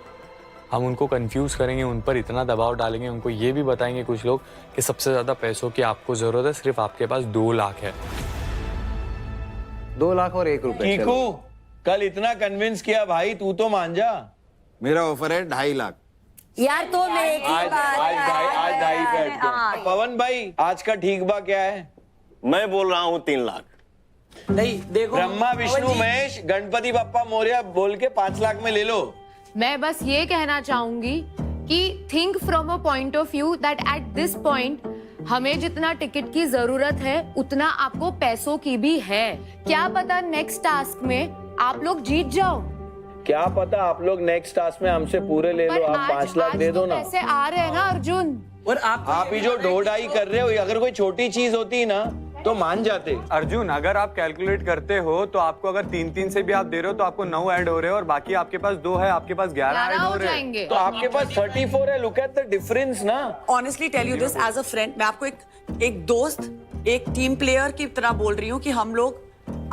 हम उनको कंफ्यूज करेंगे, उन पर इतना दबाव डालेंगे, उनको ये भी बताएंगे कुछ लोग कि सबसे ज्यादा पैसों की आपको जरूरत है, सिर्फ आपके पास 2 लाख है। 2 लाख और 1 रुपए। कीकू, कल इतना कन्विंस किया भाई, तू तो मान जा। मेरा ऑफर है 2.5 लाख। यार तो मेरे की आज बात ढाई बैठ के। पवन भाई, आज का ठीक बा क्या है? मैं बोल रहा हूँ 3 लाख। नहीं देखो, ब्रह्मा विष्णु महेश गणपति बप्पा मोरया बोल के 5 लाख में ले लो। मैं बस ये कहना चाहूंगी कि think from a point of view that at this point हमें जितना टिकट की जरूरत है उतना आपको पैसों की भी है। क्या पता नेक्स्ट टास्क में आप लोग जीत जाओ। क्या पता आप लोग नेक्स्ट टास्क में हमसे पूरे ले लो, आप 5 लाख दे दो ना। पैसे आ रहे हैं ना अर्जुन। और आप ही जो ढोढाई कर रहे हो, अगर कोई छोटी चीज होती ना तो मान जाते। अर्जुन, अगर आप कैलकुलेट करते हो तो आपको अगर 3-3 से भी आप दे रहे हो तो आपको 9 ऐड हो रहे हो, और बाकी आपके पास 2 है, आपके पास 11 ऐड हो रहे हैं। तो आपके पास 34 है। लुक एट द डिफरेंस ना। Honestly tell you this as a friend, मैं आपको एक दोस्त, एक टीम प्लेयर की तरह बोल रही हूँ कि हम लोग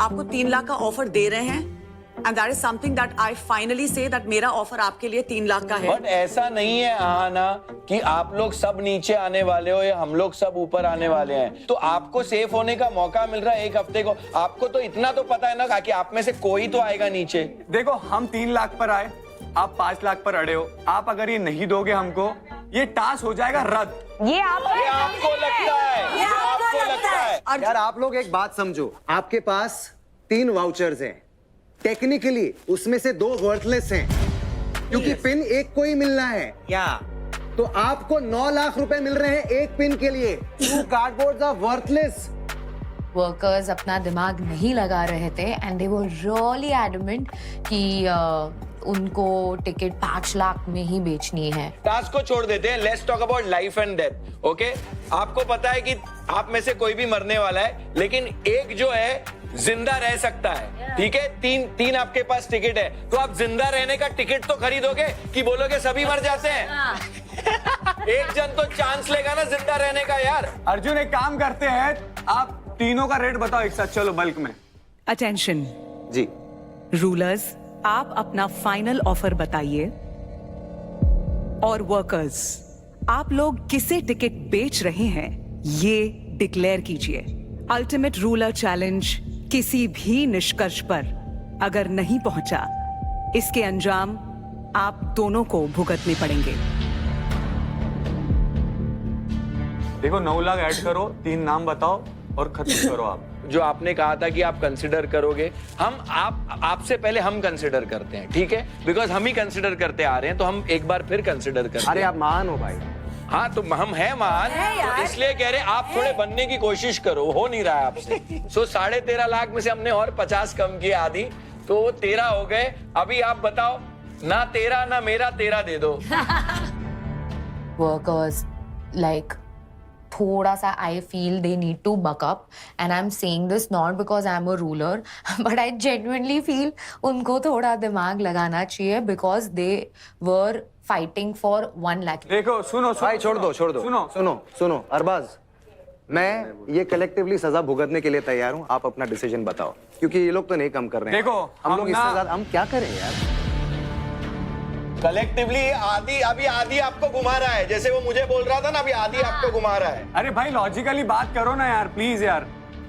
आपको 3 लाख का ऑफर दे रहे हैं, and that is something that I finally say that मेरा ऑफर आपके लिए 3 लाख का है। बट ऐसा नहीं है आना कि आप लोग सब नीचे आने वाले हो या हम लोग सब ऊपर आने वाले हैं। तो आपको सेफ होने का मौका मिल रहा है 1 हफ्ते को। आपको तो इतना तो पता है ना कि आप में से कोई तो आएगा नीचे। देखो, हम 3 लाख पर आए, आप 5 लाख पर अड़े हो। आप अगर ये नहीं दोगे हमको, ये टास्क हो जाएगा रद्द। ये आपको लगता है, ये आपको लगता है। यार आप लोग एक बात समझो, आपके पास 3 वाउचर्स हैं। टेक्निकली उसमें से 2 वर्थलेस हैं, क्योंकि पिन एक को ही मिलना है। क्या तो आपको 9 लाख रुपए मिल रहे हैं एक पिन के लिए। 2 कार्डबोर्ड्स आर वर्थलेस। वर्कर्स अपना दिमाग नहीं लगा रहे थे and they were really adamant कि उनको टिकट 5 लाख में ही बेचनी है। टास्क को छोड़ देते हैं, let's talk about life and death. Okay, आपको पता है कि आप में से कोई भी मरने वाला है, लेकिन एक जो है जिंदा रह सकता है। ठीक है, 3 आपके पास टिकट है, तो आप जिंदा रहने का टिकट तो खरीदोगे कि बोलोगे सभी मर जाते हैं? एक जन तो चांस लेगा ना जिंदा रहने का यार। अर्जुन, एक काम करते हैं, आप तीनों का रेट बताओ एक साथ, चलो बल्क में। अटेंशन जी रूलर्स, आप अपना फाइनल ऑफर बताइए। और वर्कर्स, आप लोग किसे टिकट बेच रहे हैं ये डिक्लेयर कीजिए। अल्टीमेट रूलर चैलेंज किसी भी निष्कर्ष पर अगर नहीं पहुंचा, इसके अंजाम आप दोनों को भुगतने पड़ेंगे। देखो, 9 लाख ऐड करो, 3 नाम बताओ और खत्म करो। आप जो आपने कहा था कि आप कंसिडर करोगे, आपसे पहले हम कंसिडर करते हैं, ठीक है? बिकॉज हम ही कंसिडर करते आ रहे हैं, तो हम एक बार फिर कंसिडर करते हैं। अरे आप महान हो भाई। हाँ, तो हम हैं महान, तो इसलिए कह रहे आप थोड़े बनने की कोशिश करो, हो नहीं रहा है आपसे। सो 13.5 लाख में से हमने और 50 कम किए, आधी, तो 13 हो गए। अभी आप बताओ, ना 13 ना मेरा 13 दे दो। वर्कर्स लाइक थोड़ा सा I feel they need to buck up, and I am saying this not because I am a ruler, but I genuinely feel उनको थोड़ा दिमाग लगाना चाहिए because they were fighting for 1 lakh. देखो, सुनो भाई छोड़ दो सुनो सुनो अरबाज, मैं ये कलेक्टिवली सजा भुगतने के लिए तैयार हूँ। आप अपना डिसीजन बताओ, क्योंकि ये लोग तो नहीं कम कर रहे हैं। देखो, हम हम लोग इससे ज्यादा हम क्या करें यार? कलेक्टिवली आदि आपको घुमा रहा है, जैसे वो मुझे बोल रहा था ना, अभी आदि आपको घुमा रहा है। अरे भाई लॉजिकली बात करो ना यार, प्लीज यार।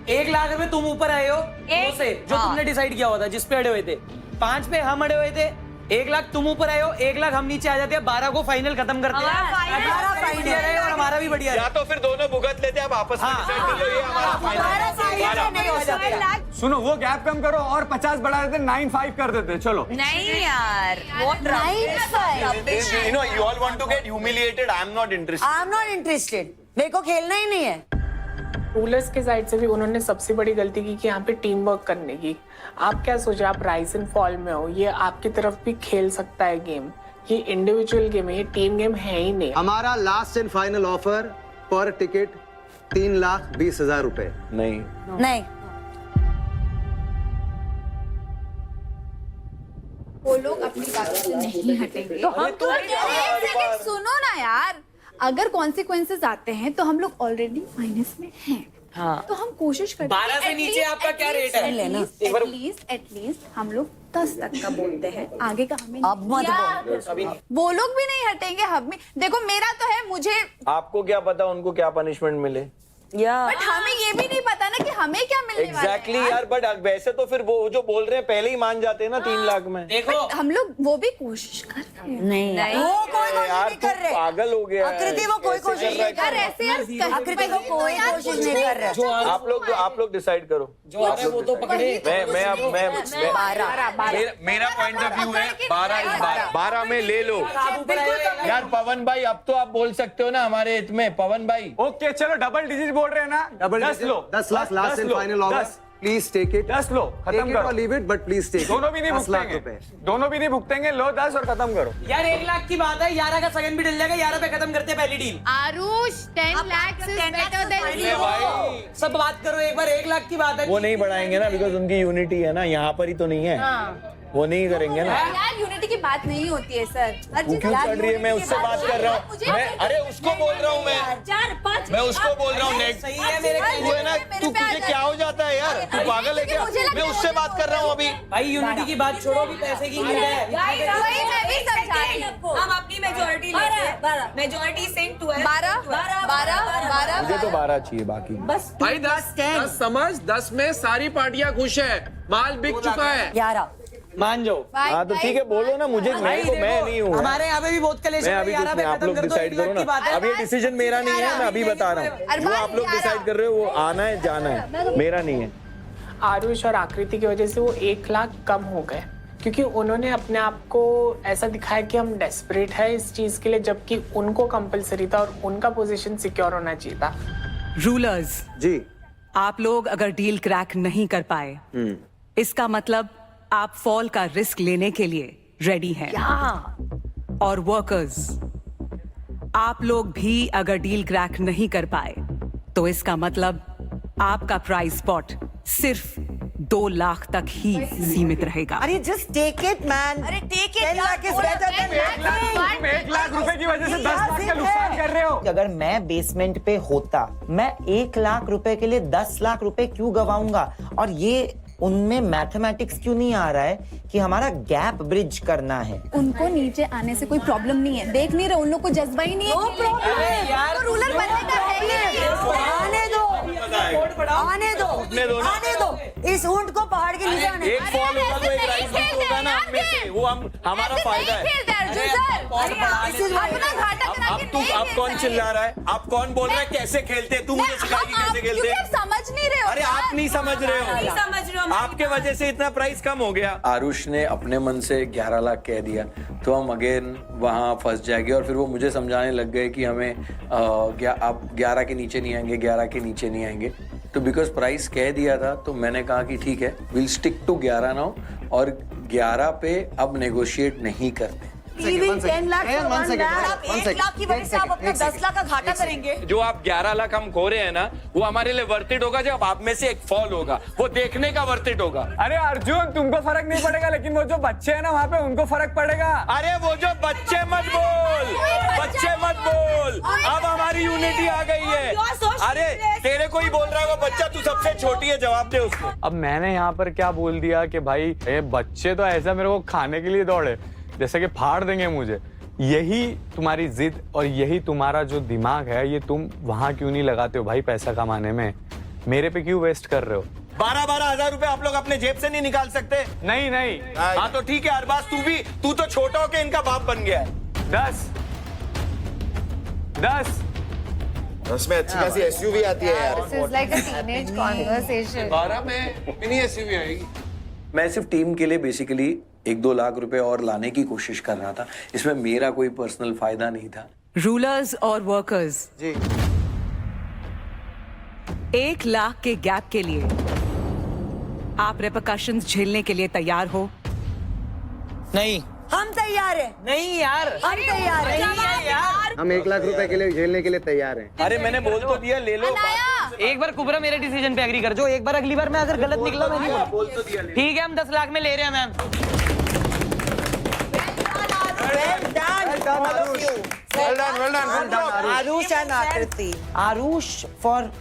1 लाख रुपए तुम ऊपर आए हो 2 से, जो तुमने डिसाइड किया हुआ था, जिस पे अड़े हुए थे। 5 पे हम अड़े हुए थे। 1 लाख तुम ऊपर आए हो, 1 लाख हम नीचे आ जाते हैं। 12 को फाइनल खत्म करते हैं। हमारा बढ़िया रहे और हमारा भी बढ़िया रहे। या तो फिर दोनों भुगत लेते हैं, अब आपस में डिसाइड कर लो, ये हमारा फाइनल। सुनो, वो गैप कम करो और 50 बढ़ा देते, 9.5 कर देते। चलो नहीं यार, what You know, you all want to get humiliated. I am not interested. I am not interested, मेरे को खेलना ही नहीं है। रूलर्स के साइड से भी उन्होंने सबसे बड़ी गलती की कि यहाँ पे टीम वर्क करने की। आप क्या सोचे, आप राइज एंड फॉल में हो, ये आपकी तरफ भी खेल सकता है गेम। ये इंडिविजुअल गेम है, ये टीम गेम है ही नहीं। हमारा लास्ट एंड फाइनल ऑफर पर टिकट 3,20,000 रुपए। नहीं नहीं, वो लोग अपनी बातों से नहीं हटेंगे तो हम तो एक सेकंड सुनो ना यार, अगर कॉन्सिक्वेंसेस आते हैं तो हम लोग ऑलरेडी माइनस में हैं। हाँ। तो हम कोशिश करते 12 से नीचे आपका क्या रेट है? एटलीस्ट हम लोग 10 तक का बोलते हैं, आगे का हमें अब मत बोल। वो लोग भी नहीं हटेंगे, हम भी। देखो मेरा तो है, मुझे आपको क्या पता उनको क्या पनिशमेंट मिले। बट हमें ये भी नहीं पता ना कि हमें क्या मिलने वाला है। एग्जैक्टली यार, बट वैसे तो फिर वो जो बोल रहे हैं पहले ही मान जाते हैं ना 3 लाख में। देखो हम लोग वो भी कोशिश कर रहे हैं। नहीं, वो कोई कोशिश यार नहीं तू कर रहे। पागल हो गया है। आकृति वो कोई कोशिश नहीं कर रहे। ऐसे यार आकृति वो कोई कोशिश नहीं कर रहे। आप लोग डिसाइड करो। जो आ रहा है वो तो पकड़े। मेरा पॉइंट ऑफ व्यू है 12 में ले लो यार। पवन भाई अब तो आप बोल सकते हो ना हमारे हित में, पवन भाई। ओके चलो, डबल डिजिट बोल रहे हैं ना, 10 लो। 10 lakh last and final offer. Please take it. 10 लो, खत्म करो। Leave it, but please take it. दोनों भी नहीं भुगतेंगे, दोनों भी नहीं भुगतेंगे। लो 10 और खत्म करो यार। 1 लाख की बात है, 11 का सेकंड भी डल जाएगा। 11 पे खत्म करते हैं पहली deal. Aarush 10 lakh is better then 0। सब बात करो एक बार। 1 लाख की बात है। वो नहीं बढ़ाएंगे ना, बिकॉज उनकी यूनिटी है ना, यहाँ पर ही तो नहीं है। वो नहीं करेंगे ना यार। यूनिटी की बात नहीं होती है सर। वो क्यों चढ़ रही है? मैं उससे बात कर रहा हूँ। मैं अरे उसको बोल रहा हूँ, मैं उसको बोल रहा हूँ। नेक्स्ट सही है मेरे वो है ना, तू तुझे क्या हो जाता है यार? तू पागल है क्या? मैं उससे बात कर रहा हूँ अभी। भाई यूनिटी की बात छोड़ो, भी पैसे की नीड है। हम अपनी मेजॉरिटी लेते हैं। मेजॉरिटी सेम 12 मुझे तो 12 चाहिए, बाकी बस भाई 10 समझ। 10 में सारी पार्टियां खुश है, माल बिक चुका है। 11 मान जाओ। हाँ तो ठीक है, बोलो ना मुझे। मैं नहीं हूँ। हमारे यहाँ पे भी बहुत कलेश मैं अभी कुछ नहीं, आप लोग डिसाइड करो ना। अब ये डिसीजन मेरा नहीं है, मैं अभी बता रहा हूँ। जो आप लोग डिसाइड कर रहे हो वो आना है जाना है, मेरा नहीं है। आरुष और आकृति की वजह से वो 1 लाख कम हो गए, क्योंकि उन्होंने अपने आप को ऐसा दिखाया कि हम डेस्परेट है इस चीज के लिए, जबकि उनको कंपलसरी था और उनका पोजीशन सिक्योर होना चाहिए था। रूलर्स जी, आप लोग अगर डील क्रैक नहीं कर पाए, इसका मतलब आप फॉल का रिस्क लेने के लिए रेडी हैं। और वर्कर्स, आप लोग भी अगर डील क्रैक नहीं कर पाए, तो इसका मतलब आपका प्राइस स्पॉट सिर्फ 2 लाख तक ही सीमित रहेगा। अरे जस्ट टेक इट मैन। अरे take it. 10 lakh is better than 1 lakh रुपए की वजह से 10 लाख का नुकसान कर रहे हो। अगर मैं बेसमेंट पे होता, मैं 1 लाख रुपए के लिए 10 लाख रुपए क्यों गवाऊंगा? और ये उनमें मैथमेटिक्स क्यों नहीं आ रहा है कि हमारा गैप ब्रिज करना है? उनको नीचे आने से कोई प्रॉब्लम नहीं है। देख नहीं रहे, उन लोग को जज्बा ही नहीं है। नो प्रॉब्लम यार, तो रूलर बनने का है ही। आने दो, आने दो। इस ऊंट को पहाड़ के नीचे आने। एक फॉल होगा तो एक राइज भी होगा ना हम में से, वो हम हमारा फायदा है। अब कौन चिल्ला रहा है? आप कौन बोल रहा है कैसे खेलते हैं? तू मुझे सिखाएगी कैसे खेलते हैं? समझ नहीं रहे हो। अरे आप नहीं समझ रहे हो, आपके वजह से इतना प्राइस कम हो गया। आरुष ने अपने मन से 11 लाख कह दिया, तो हम अगेन वहाँ फंस जाएंगे। और फिर वो मुझे समझाने लग गए कि हमें आप 11 के नीचे नहीं आएंगे, 11 के नीचे नहीं आएंगे। तो बिकॉज प्राइस कह दिया था, तो मैंने कहा कि ठीक है, विल स्टिक टू 11 नाउ, और 11 पे अब नेगोशिएट नहीं करते। 10 लाख आप 1 लाख की वजह से आप अपना 10 लाख का घाटा करेंगे। जो आप 11 लाख हम खो रहे हैं ना, वो हमारे लिए वर्थ इट होगा जब आप में से एक फॉल होगा, वो देखने का वर्थ इट होगा। अरे अर्जुन, तुमको फर्क नहीं पड़ेगा, लेकिन वो जो बच्चे हैं ना वहाँ पे उनको फर्क पड़ेगा। अरे वो जो बच्चे मत बोल, बच्चे मत बोल, अब हमारी यूनिटी आ गई है। अरे तेरे को ही बोल रहा है वो बच्चा, तू सबसे छोटी है, जवाब दे उसको। अब मैंने यहाँ पर क्या बोल दिया कि भाई ये बच्चे तो ऐसा मेरे को खाने के लिए दौड़े जैसे कि फाड़ देंगे मुझे। यही तुम्हारी जिद और यही तुम्हारा जो दिमाग है, ये तुम वहां क्यों नहीं लगाते हो भाई पैसा कमाने में? मेरे पे क्यों वेस्ट कर रहे हो? 12-12 हजार रुपए आप लोग अपने जेब से नहीं निकाल सकते? नहीं नहीं। हाँ तो ठीक है अरबाज, तू तो छोटा होके इनका बाप बन गया है। 10 में अच्छी खासी एसयूवी आती है यार। This is like a teenage conversation. 12 में मिनी एसयूवी आएगी। मैं सिर्फ टीम के लिए बेसिकली 1-2 लाख रुपए और लाने की कोशिश कर रहा था, इसमें मेरा कोई पर्सनल फायदा नहीं था। रूलर्स और वर्कर्स जी 1 लाख के गैप के लिए आप रेपरकशंस झेलने के लिए तैयार हो? नहीं। हम तैयार हैं। नहीं यार, हम तैयार हैं। नहीं है यार। हम 1 लाख रुपए के लिए झेलने के लिए तैयार हैं। अरे मैंने बोल तो दिया, ले लो। एक बार कुबरा मेरे डिसीजन पे एग्री कर जो, एक बार अगली बार मैं अगर गलत निकला मैं नहीं बोल तो दिया। ठीक है, हम 10 लाख में ले रहे हैं मैम। आरुष एंड आकृति, Aarush for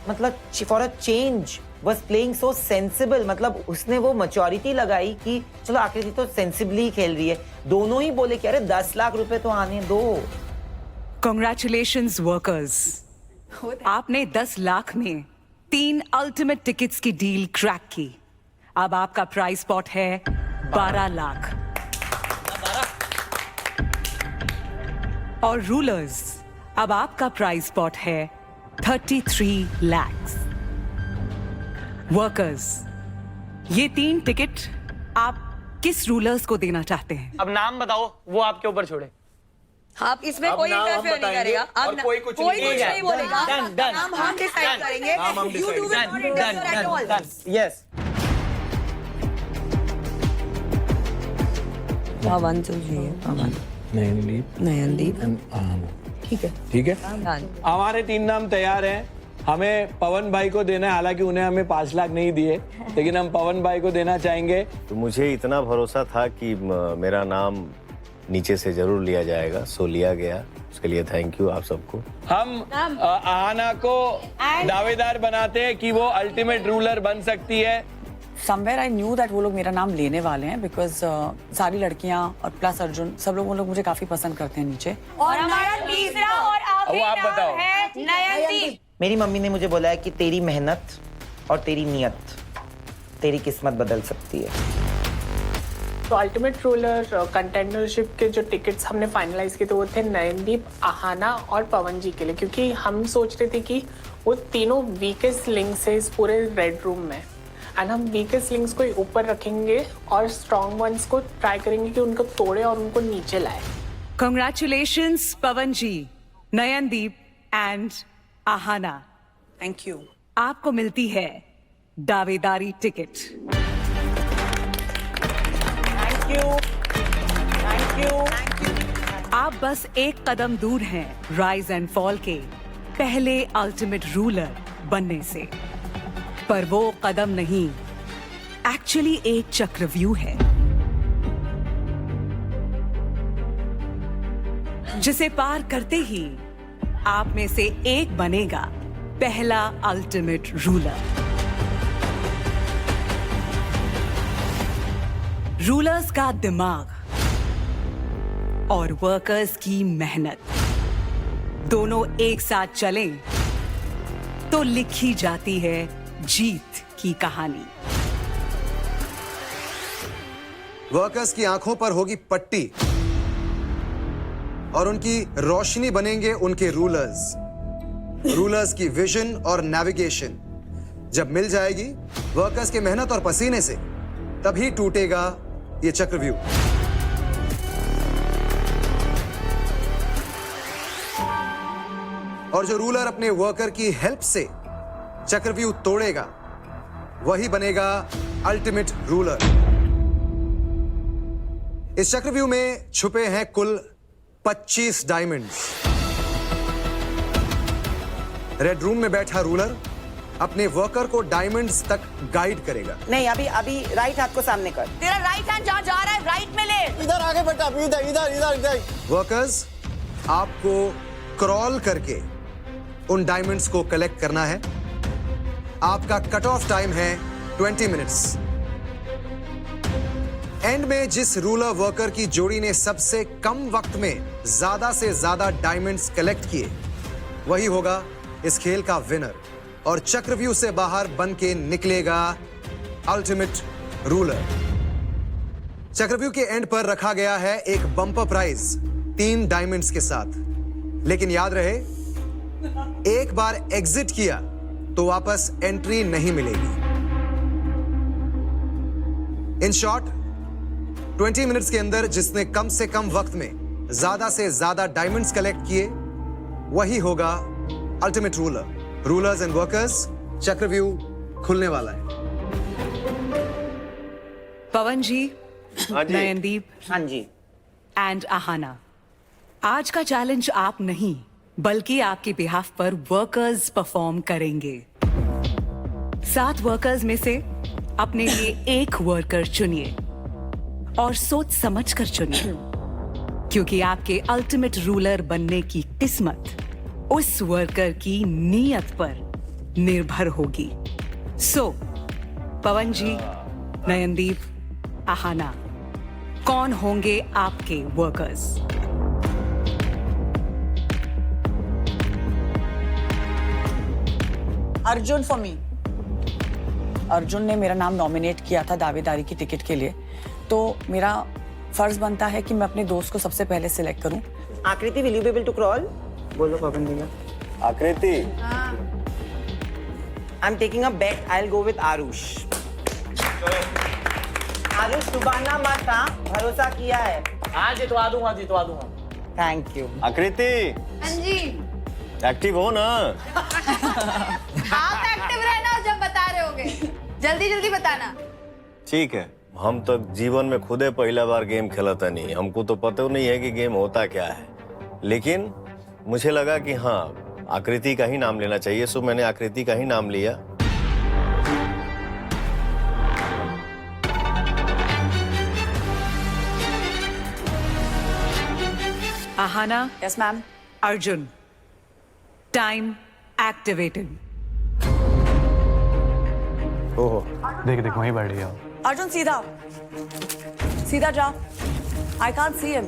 a change was playing so sensible, मतलब उसने वो मैच्योरिटी लगाई कि चलो आकृति तो सेंसिबली खेल रही है। दोनों ही बोले कि अरे 10 लाख रुपए तो आने दो। Congratulations वर्कर्स, आपने 10 लाख में 3 अल्टीमेट टिकट्स की डील क्रैक की। अब आपका प्राइस पॉट है 12 लाख। और रूलर्स, अब आपका प्राइस पॉट है 33 lakhs। वर्कर्स, ये 3 टिकट आप किस रूलर्स को देना चाहते हैं? अब नाम बताओ, वो आपके ऊपर छोड़े। आप इसमें कोई इंटरफेयर नहीं करेगा। और कोई कुछ नहीं बोलेगा। डन नाम हम डिसाइड करेंगे। You do not interfere at all. Yes. Pawan चाहिए, पवन नयनदीप। ठीक है। हमारे 3 नाम तैयार हैं। हमें पवन भाई को देना है, हालांकि उन्हें हमें 5 लाख नहीं दिए, लेकिन हम पवन भाई को देना चाहेंगे। तो मुझे इतना भरोसा था कि मेरा नाम नीचे से जरूर लिया जाएगा, सो लिया गया। उसके लिए थैंक यू आप सबको। हम आहाना को दावेदार बनाते हैं कि वो अल्टीमेट रूलर बन सकती है। Somewhere I knew that वो लोग मेरा नाम लेने वाले हैं because सारी लड़कियां और प्लस अर्जुन सब लोग वो लोग मुझे काफी पसंद करते हैं नीचे। और हमारा तीसरा और आखिरी वो आप नाम बताओ। है नयनदीप। मेरी मम्मी ने मुझे बोला है कि तेरी मेहनत और तेरी नियत तेरी किस्मत बदल सकती है। तो अल्टीमेट रूलर कंटेंडरशिप के जो टिकट्स हमने फाइनलाइज किए थे वो थे नयनदीप, आहाना और पवन जी के लिए, क्योंकि हम सोच रहे थे कि वो तीनों वीकेस्ट लिंक्स है इस पूरे रेड रूम में, एंड हम वीकेस्ट लिंक्स को ऊपर रखेंगे और स्ट्रॉन्ग वंस को ट्राई करेंगे कि उनको तोड़े और उनको नीचे लाए। Congratulations Pawan ji, Nayandeep and Aahana. Thank you. आपको मिलती है दावेदारी टिकट। Thank you. आप बस एक कदम दूर हैं राइज एंड फॉल के पहले अल्टीमेट रूलर बनने से, पर वो कदम नहीं, एक्चुअली एक चक्रव्यूह है जिसे पार करते ही आप में से एक बनेगा पहला अल्टीमेट रूलर। रूलर्स का दिमाग और वर्कर्स की मेहनत दोनों एक साथ चलें तो लिखी जाती है जीत की कहानी। वर्कर्स की आंखों पर होगी पट्टी और उनकी रोशनी बनेंगे उनके रूलर्स। रूलर्स की विजन और नेविगेशन जब मिल जाएगी वर्कर्स के मेहनत और पसीने से, तभी टूटेगा ये चक्रव्यूह। और जो रूलर अपने वर्कर की हेल्प से चक्रव्यूह तोड़ेगा वही बनेगा अल्टीमेट रूलर। इस चक्रव्यूह में छुपे हैं कुल 25 डायमंड्स। रेड रूम में बैठा रूलर अपने वर्कर को डायमंड्स तक गाइड करेगा। नहीं, अभी राइट हाथ को सामने कर। तेरा राइट हैंड जहाँ जा रहा है राइट में ले। इधर आगे बेटा, इधर। वर्कर्स, आपको क्रॉल करके उन डायमंड्स को कलेक्ट करना है। आपका कट ऑफ टाइम है 20 मिनट्स। एंड में जिस रूलर वर्कर की जोड़ी ने सबसे कम वक्त में ज्यादा से ज्यादा डायमंड्स कलेक्ट किए, वही होगा इस खेल का विनर और चक्रव्यूह से बाहर बन के निकलेगा अल्टीमेट रूलर। चक्रव्यूह के एंड पर रखा गया है एक बम्पर प्राइज 3 डायमंड्स के साथ। लेकिन याद रहे, एक बार एग्जिट किया तो वापस एंट्री नहीं मिलेगी। इन शॉर्ट 20 मिनट्स के अंदर जिसने कम से कम वक्त में ज्यादा से ज्यादा डायमंड्स कलेक्ट किए, वही होगा ultimate ruler. Rulers and workers, चक्रव्यूह खुलने वाला है। पवन जी, नयनदीप, हाँ जी, एंड आहाना, आज का चैलेंज आप नहीं बल्कि आपके बिहाफ पर वर्कर्स परफॉर्म करेंगे। 7 वर्कर्स में से अपने लिए एक वर्कर चुनिए और सोच समझ कर चुनिए, क्योंकि आपके अल्टीमेट रूलर बनने की किस्मत उस वर्कर की नीयत पर निर्भर होगी। सो पवन जी, नयनदीप, आहाना, कौन होंगे आपके workers? Arjun for me. Arjun ने मेरा नाम नॉमिनेट किया था दावेदारी की टिकट के लिए, तो मेरा फर्ज बनता है कि मैं अपने दोस्त को सबसे पहले सिलेक्ट करूं। Akriti, will you be able to crawl? बोलो पवन भैया। Akriti, I am taking a bet, I will go with Aarush. Aarush, डुबाना मत, हाँ, भरोसा किया है। हाँ, जितवा दूंगा। Thank you. आकृति, हाँ जी, एक्टिव हो ना। आप एक्टिव रहना जब बता रहे होगे, जल्दी बताना। ठीक है, हम तो जीवन में खुदे पहला बार गेम खेलता नहीं, हमको तो पता नहीं है कि गेम होता क्या है। लेकिन मुझे लगा कि हाँ, आकृति का ही नाम लेना चाहिए, सो मैंने आकृति का ही नाम लिया। Aahana, yes ma'am. Arjun, time activated. ओहो, देख वहीं बैठ गया। अर्जुन, सीधा जा। I can't see him.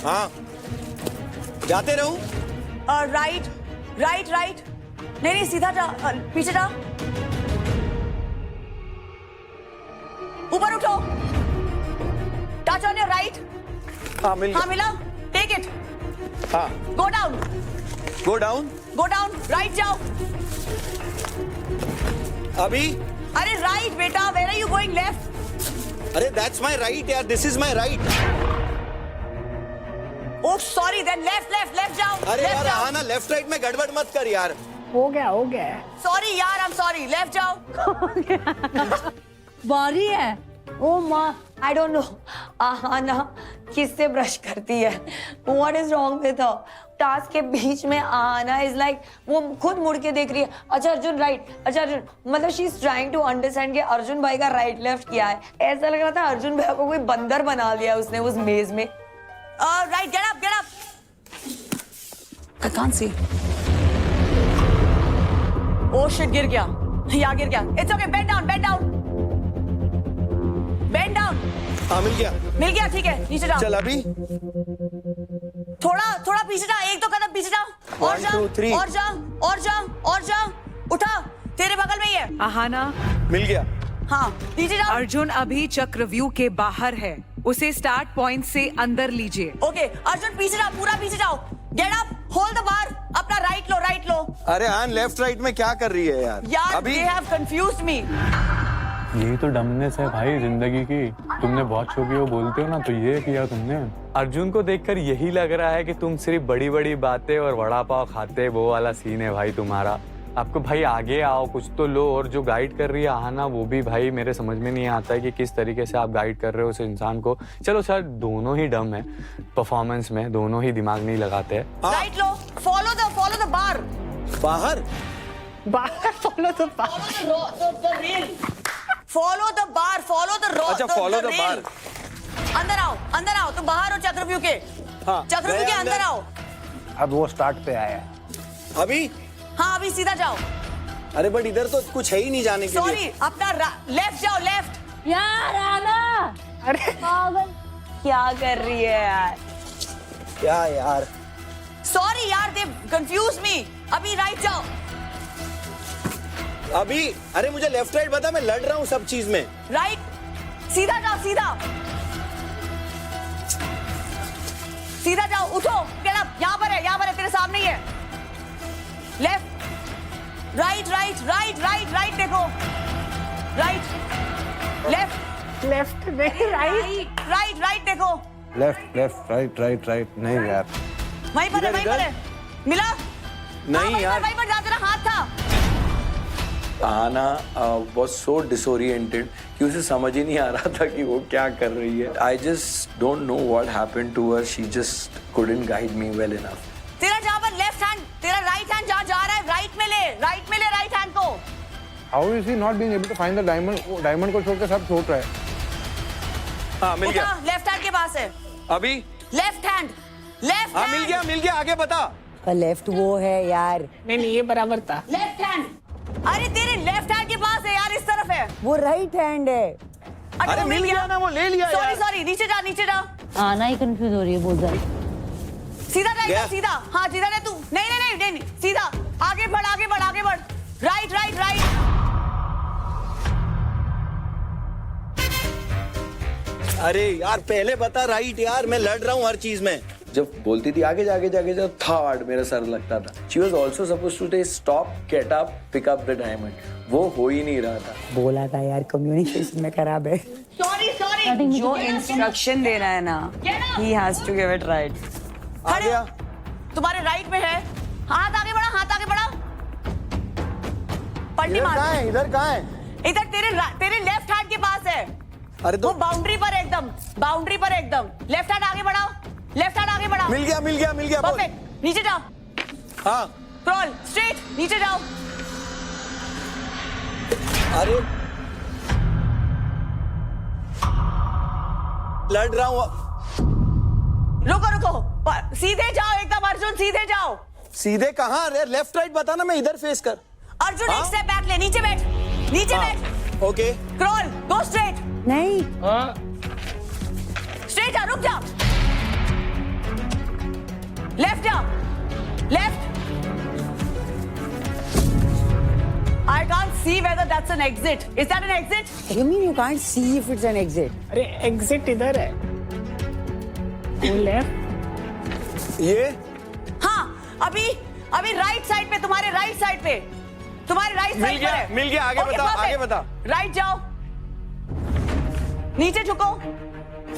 हाँ, जाते रहूं? राइट। नहीं, सीधा जा, पीछे जा। ऊपर उठो। Touch on your right. हाँ, मिला। Take it. हाँ, गो डाउन। राइट जाओ। अभी? अरे राइट बेटा, where are you going? Left. अरे दैट्स माय राइट यार, this is my right. Oh sorry, then left जाओ। अरे यार, आना, लेफ्ट राइट में गड़बड़ मत कर यार। हो गया। सॉरी यार, आई एम सॉरी। लेफ्ट जाओ। बारी है। ओ माँ, आई डोंट नो आहाना किससे ब्रश करती है। What is wrong with her? Task के बीच में आहाना इज लाइक वो खुद मुड़ के देख रही है। अच्छा अर्जुन राइट, अच्छा अर्जुन, मतलब she is trying to understand कि अर्जुन भाई का राइट लेफ्ट क्या है। ऐसा लग रहा था अर्जुन भाई को कोई बंदर बना लिया उसने उस मेज में। Right, get up. I can't see. Oh shit, गिर गया। It's okay, bend down. हाँ, मिल गया, ठीक है, नीचे जाओ। चल अभी। थोड़ा पीछे जा, 1-2 कदम पीछे जाओ। और 1, 2, 3। और जा। उठा, तेरे बगल में ही है। आहाना, मिल गया। हाँ, नीचे जाओ। अर्जुन अभी चक्रव्यूह के बाहर है, उसे स्टार्ट पॉइंट से अंदर लीजिए। ओके, अर्जुन पीछे जाओ, पूरा पीछे जाओ। Get up, hold the bar, अपना राइट लो। अरे आन, लेफ्ट राइट में क्या कर रही है यार? दे हैव कंफ्यूज्ड मी। यही तो डमनेस है भाई जिंदगी की। तुमने बहुत छोटी हो बोलते हो ना, तो ये किया तुमने। अर्जुन को देखकर यही लग रहा है कि तुम सिर्फ बड़ी बड़ी बातें और वड़ा पाव खाते, वो वाला सीन है भाई तुम्हारा। आपको भाई आगे आओ, कुछ तो लो। और जो गाइड कर रही है आहाना, वो भी भाई मेरे समझ में नहीं आता है कि किस तरीके से आप गाइड कर रहे हो उस इंसान को। चलो सर, दोनों ही डम है परफॉर्मेंस में, दोनों ही दिमाग नहीं लगाते हैं। राइट लो, फॉलो द बार। बाहर follow the bar, follow the bar, follow the road. अच्छा, follow the bar। अंदर आओ, तुम बाहर हो चक्रव्यूह के। हाँ, चक्रव्यूह के अंदर आओ। अब वो स्टार्ट पे आया है। अभी हाँ, अभी सीधा जाओ। अरे बट इधर तो कुछ है ही नहीं जाने के लिए। सॉरी, अपना लेफ्ट जाओ, लेफ्ट। यार आना, अरे पागल क्या कर रही है यार? क्या यार? सॉरी यार, दे कंफ्यूज मी। अभी राइट जाओ। अभी अरे मुझे लेफ्ट राइट बता, मैं लड़ रहा हूँ सब चीज में। राइट, सीधा जाओ, सीधा सीधा जाओ। उठो, गेट अप। यहाँ पर है, तेरे सामने ही है। Left, right right right right right, देखो। राइट, लेफ्ट लेफ्ट नहीं, राइट राइट राइट, देखो। Left left right right right, नहीं यार। वहीं पर है। मिला? नहीं यार, वहीं पर जहाँ तेरा हाथ था। आहाना was so disoriented कि उसे समझ ही नहीं आ रहा था कि वो क्या कर रही है। I just don't know what happened to her. She just couldn't guide me well enough. तेरा जहाँ पर लेफ्ट हैंड, तेरा राइट हैंड जहाँ जा रहा है, राइट में ले राइट हैंड को। How is he not being able to find the diamond? वो डायमंड को छोड़ के सब छोड़ रहा है। हाँ मिल गया। लेफ्ट हैंड के पास है। अभी लेफ्ट हैंड। हाँ मिल गया, आगे बता। लेफ्ट वो है यार, नहीं, ये बराबर था। लेफ्ट हैंड, अरे तेरे लेफ्ट हैंड के पास है यार, इस तरफ है। वो राइट हैंड है। अरे वो मिल गया ना, वो ले लिया यार। सॉरी, नीचे जा। आना ही कंफ्यूज हो रही है बहुत ज्यादा। सीधा जा, सीधा। हाँ, सीधा जा तू। नहीं, सीधा। आगे बढ़। राइट। अरे यार पहले बता राइट यार, मैं लड़ रहा हूँ हर चीज में। जब बोलती थी आगे जा थाड़ मेरा सर लगता था। She was also supposed to say stop, get up, pick up the diamond. वो हो ही नहीं रहा था। बोला था यार, कम्युनिकेशन में खराब है। सॉरी। जो इंस्ट्रक्शन दे रहा है ना, he has to give it right. आ गया। तुम्हारे राइट में है। हाथ आगे बढ़ा। पलटी मार। इधर कहाँ है? इधर तेरे लेफ्ट हैंड के पास है। अरे तो वो बाउंड्री पर एकदम। लेफ्ट हैंड आगे बढ़ाओ। मिल गया। परफेक्ट। नीचे जाओ। हाँ। क्रॉल स्ट्रेट, नीचे जाओ। अरे लड़ रहा हूँ। रुको। सीधे जाओ एकदम, अर्जुन, सीधे जाओ। सीधे कहाँ? अरे लेफ्ट राइट बता ना, मैं इधर फेस कर। अर्जुन एक स्टेप बैक ले, नीचे बैठ। ओके। Crawl, go straight. नहीं, स्ट्रेट जा, रुक जा। लेफ्ट जा, left. I can't see whether that's an exit. Is that an exit? you mean you can't see if it's an exit? अरे एग्जिट इधर है। लेफ्ट। ये हाँ, अभी राइट साइड पे, तुम्हारे राइट साइड पे। मिल गया। आगे बता। राइट जाओ। नीचे झुको।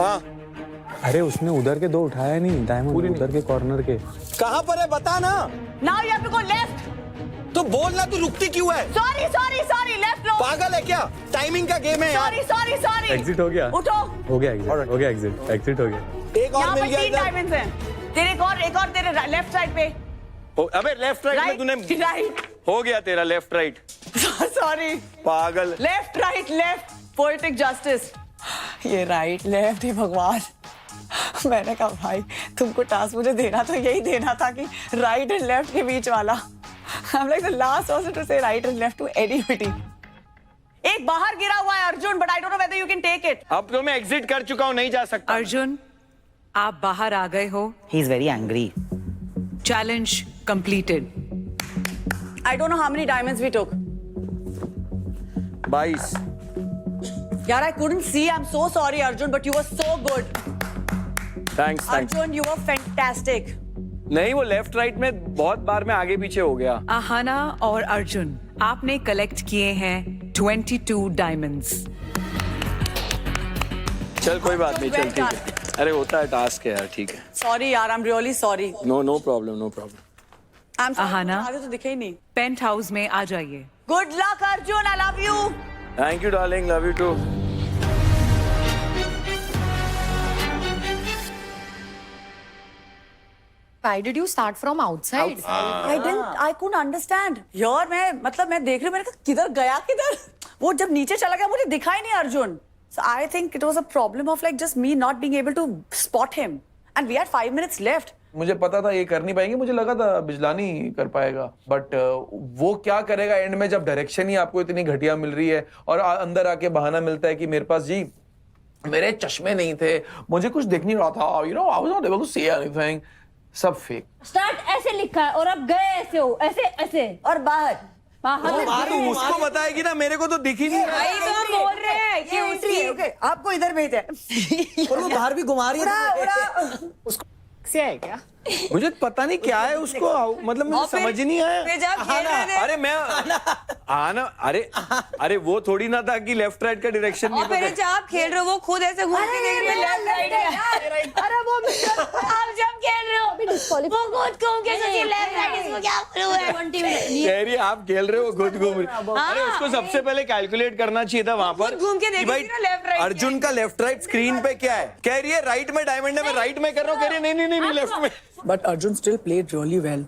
हाँ। अरे उसने उधर के 2 उठाया नहीं, डायमंड उधर के कॉर्नर के। कहाँ पर है बता ना। Now you have to go left. तो बोलना, तू रुकती क्यों है? Sorry, left लो। पागल है क्या? टाइमिंग का गेम है यार। Sorry. एग्जिट हो गया। उठो। हो गया एग्जिट हो गया। एक और यहाँ मिल पर गया 3 इधर। डायमंड्स हैं। तेरे एक और तेरे लेफ्ट साइड पे। अबे लेफ्ट राइट में तूने राइट हो गया तेरा लेफ्ट राइट। सॉरी, पागल। Left right poetic justice. ये राइट लेफ्ट ही भगवान। मैंने कहा भाई तुमको टास्क मुझे देना तो यही देना था कि राइट एंड लेफ्ट के बीच वाला। I'm like the last person to say right and left to anybody. एक बाहर गिरा हुआ है Arjun, but I don't know whether you can take it. अब तो मैं एग्जिट कर चुका हूँ, नहीं जा सकता। अर्जुन, आप बाहर आ गए हो। He is very angry. Challenge completed. I don't know how many diamonds we took. 22। यार I couldn't see. I'm so sorry Arjun, but you were so good. Thanks. Arjun, you were fantastic. नहीं, वो left right में बहुत बार मैं आगे पीछे हो गया। आहाना और अर्जुन, आपने कलेक्ट किए हैं 22 डायमंड्स। चल कोई बात नहीं, चल ठीक है। अरे होता है, टास्क है यार, ठीक है। Sorry यार, I'm really sorry. No problem. Aahana आगे तो दिखे ही नहीं। पेंट हाउस में आ जाइए। Good luck Arjun, I love you. Thank you darling, love you too. Why did you start from outside? I couldn't understand. यार मैं देख रही हूँ, मैंने कहा किधर गया किधर? वो जब नीचे चला गया मुझे दिखा ही नहीं Arjun. So I think it was a problem of like just me not being able to spot him. And we had 5 minutes left. मुझे पता था ये कर नहीं पाएंगे, मुझे लगा था बिजलानी कर पाएगा, बट वो क्या करेगा एंड में जब डायरेक्शन ही आपको इतनी घटिया मिल रही है और अंदर आके बहाना मिलता है कि मेरे पास जी मेरे चश्मे नहीं थे, मुझे कुछ दिख नहीं रहा था, you know I was not able to see anything, सब फेक। स्टार्ट ऐसे लिखा है और अब गए ऐसे हो, ऐसे ऐसे और बाहर बात उसको बताएगी ना, मेरे को तो दिख ही नहीं रहा। भाई तो हम बोल रहे हैं कि उसकी ओके आपको इधर भेजा है और वो बाहर भी घुमा रही है उसको से है क्या? मुझे पता नहीं क्या है उसको, मतलब मुझे समझ ही नहीं आया। अरे मैं आना, अरे वो थोड़ी ना था कि लेफ्ट राइट का डायरेक्शन नहीं पता। आप खेल रहे हो वो खुद ऐसे घूम के देख रहे लेफ्ट राइट। अरे वो आप जब खेल रहे हो वो खुद घूम के सोचिए लेफ्ट राइट, इसको क्या बोलूं है? कह रही आप खेल रहे हो खुद घूम रहे। अरे उसको सबसे पहले कैलकुलेट करना चाहिए था वहां पर, घूम के देखिए ना लेफ्ट राइट। अर्जुन का लेफ्ट राइट स्क्रीन पे क्या है, कह रही है राइट में डायमंड है, मैं राइट में कर रहा हूँ, कह रही है नहीं लेफ्ट में। But Arjun still played really well,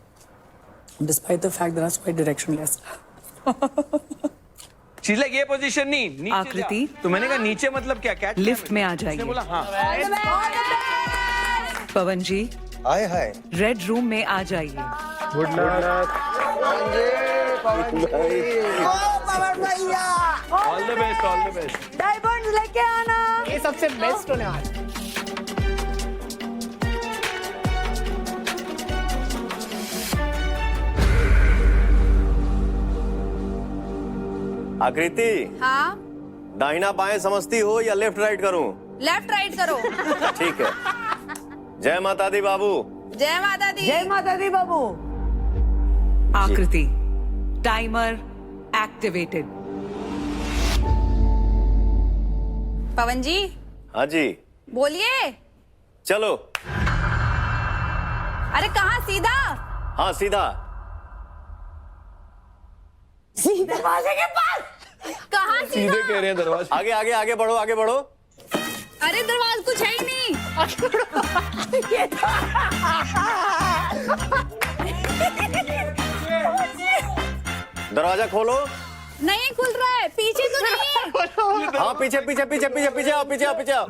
despite the fact that I was quite directionless. She's like ये पोजीशन नहीं, नीचे आकृति? जा। तो मैंने कहा नीचे मतलब क्या, कैट लिफ्ट में आ जाइए। बोला हाँ। पवन जी हाय हाय। रेड रूम में आ जाइए। Good luck. All the best, all the best. Diamonds लेके आना। ये सबसे बेस्ट होने वाला है। आकृति, हाँ दाहिना बाएं समझती हो या लेफ्ट राइट करूं? लेफ्ट राइट करो। ठीक है। जय माता दी बाबू। जय माता दी। जय माता दी बाबू। आकृति टाइमर एक्टिवेटेड। पवन जी हाँ जी बोलिए। चलो। अरे कहाँ, सीधा? हाँ सीधा। दरवाजे के पास। कहाँ सीधा? सीधे कह रहे हैं दरवाजे। आगे आगे आगे बढ़ो, आगे बढ़ो। अरे दरवाजा कुछ है ही नहीं। दरवाजा खोलो। नहीं खुल रहा है, पीछे तो नहीं है। हाँ पीछे पीछे पीछे पीछे पीछे आओ, पीछे आओ, पीछे आओ,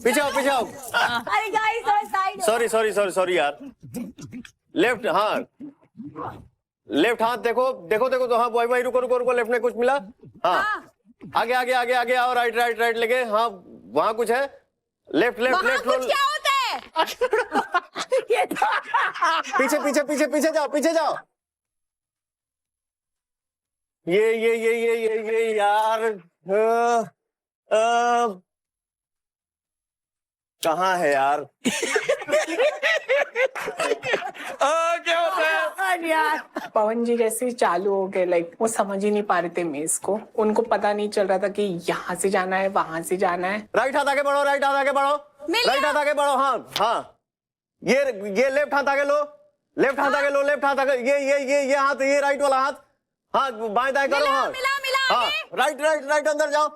पीछे आओ, पीछे आओ। अरे guys side. Sorry sorry sorry sorry यार। लेफ्ट, हाँ लेफ्ट हाथ देखो देखो देखो, तो हाँ भाई भाई रुको रुको रुको, लेफ्ट में कुछ मिला? हाँ आगे आगे आगे आगे आओ, राइट राइट राइट लेके, हाँ वहाँ कुछ है, लेफ्ट लेफ्ट लेफ्ट। कुछ क्या होता है? पीछे पीछे पीछे पीछे जाओ, पीछे जाओ। ये यार कहाँ है यार? क्या होता है? पवन जी जैसे ही चालू हो गए, लाइक वो समझ ही नहीं पा रहे थे मेज को, उनको पता नहीं चल रहा था कि यहाँ से जाना है वहां से जाना है। राइट हाथ आगे बढ़ो, राइट हाथ आगे बढ़ो, राइट हाथ आगे बढ़ो। हाँ हाँ ये लेफ्ट हाथ आगे लो, लेफ्ट हाथ आगे लो, लेफ्ट हाथ आगे, ये हाथ, ये राइट वाला हाथ, हाँ बाएं दाएं करो। हाँ हाँ राइट राइट राइट अंदर जाओ,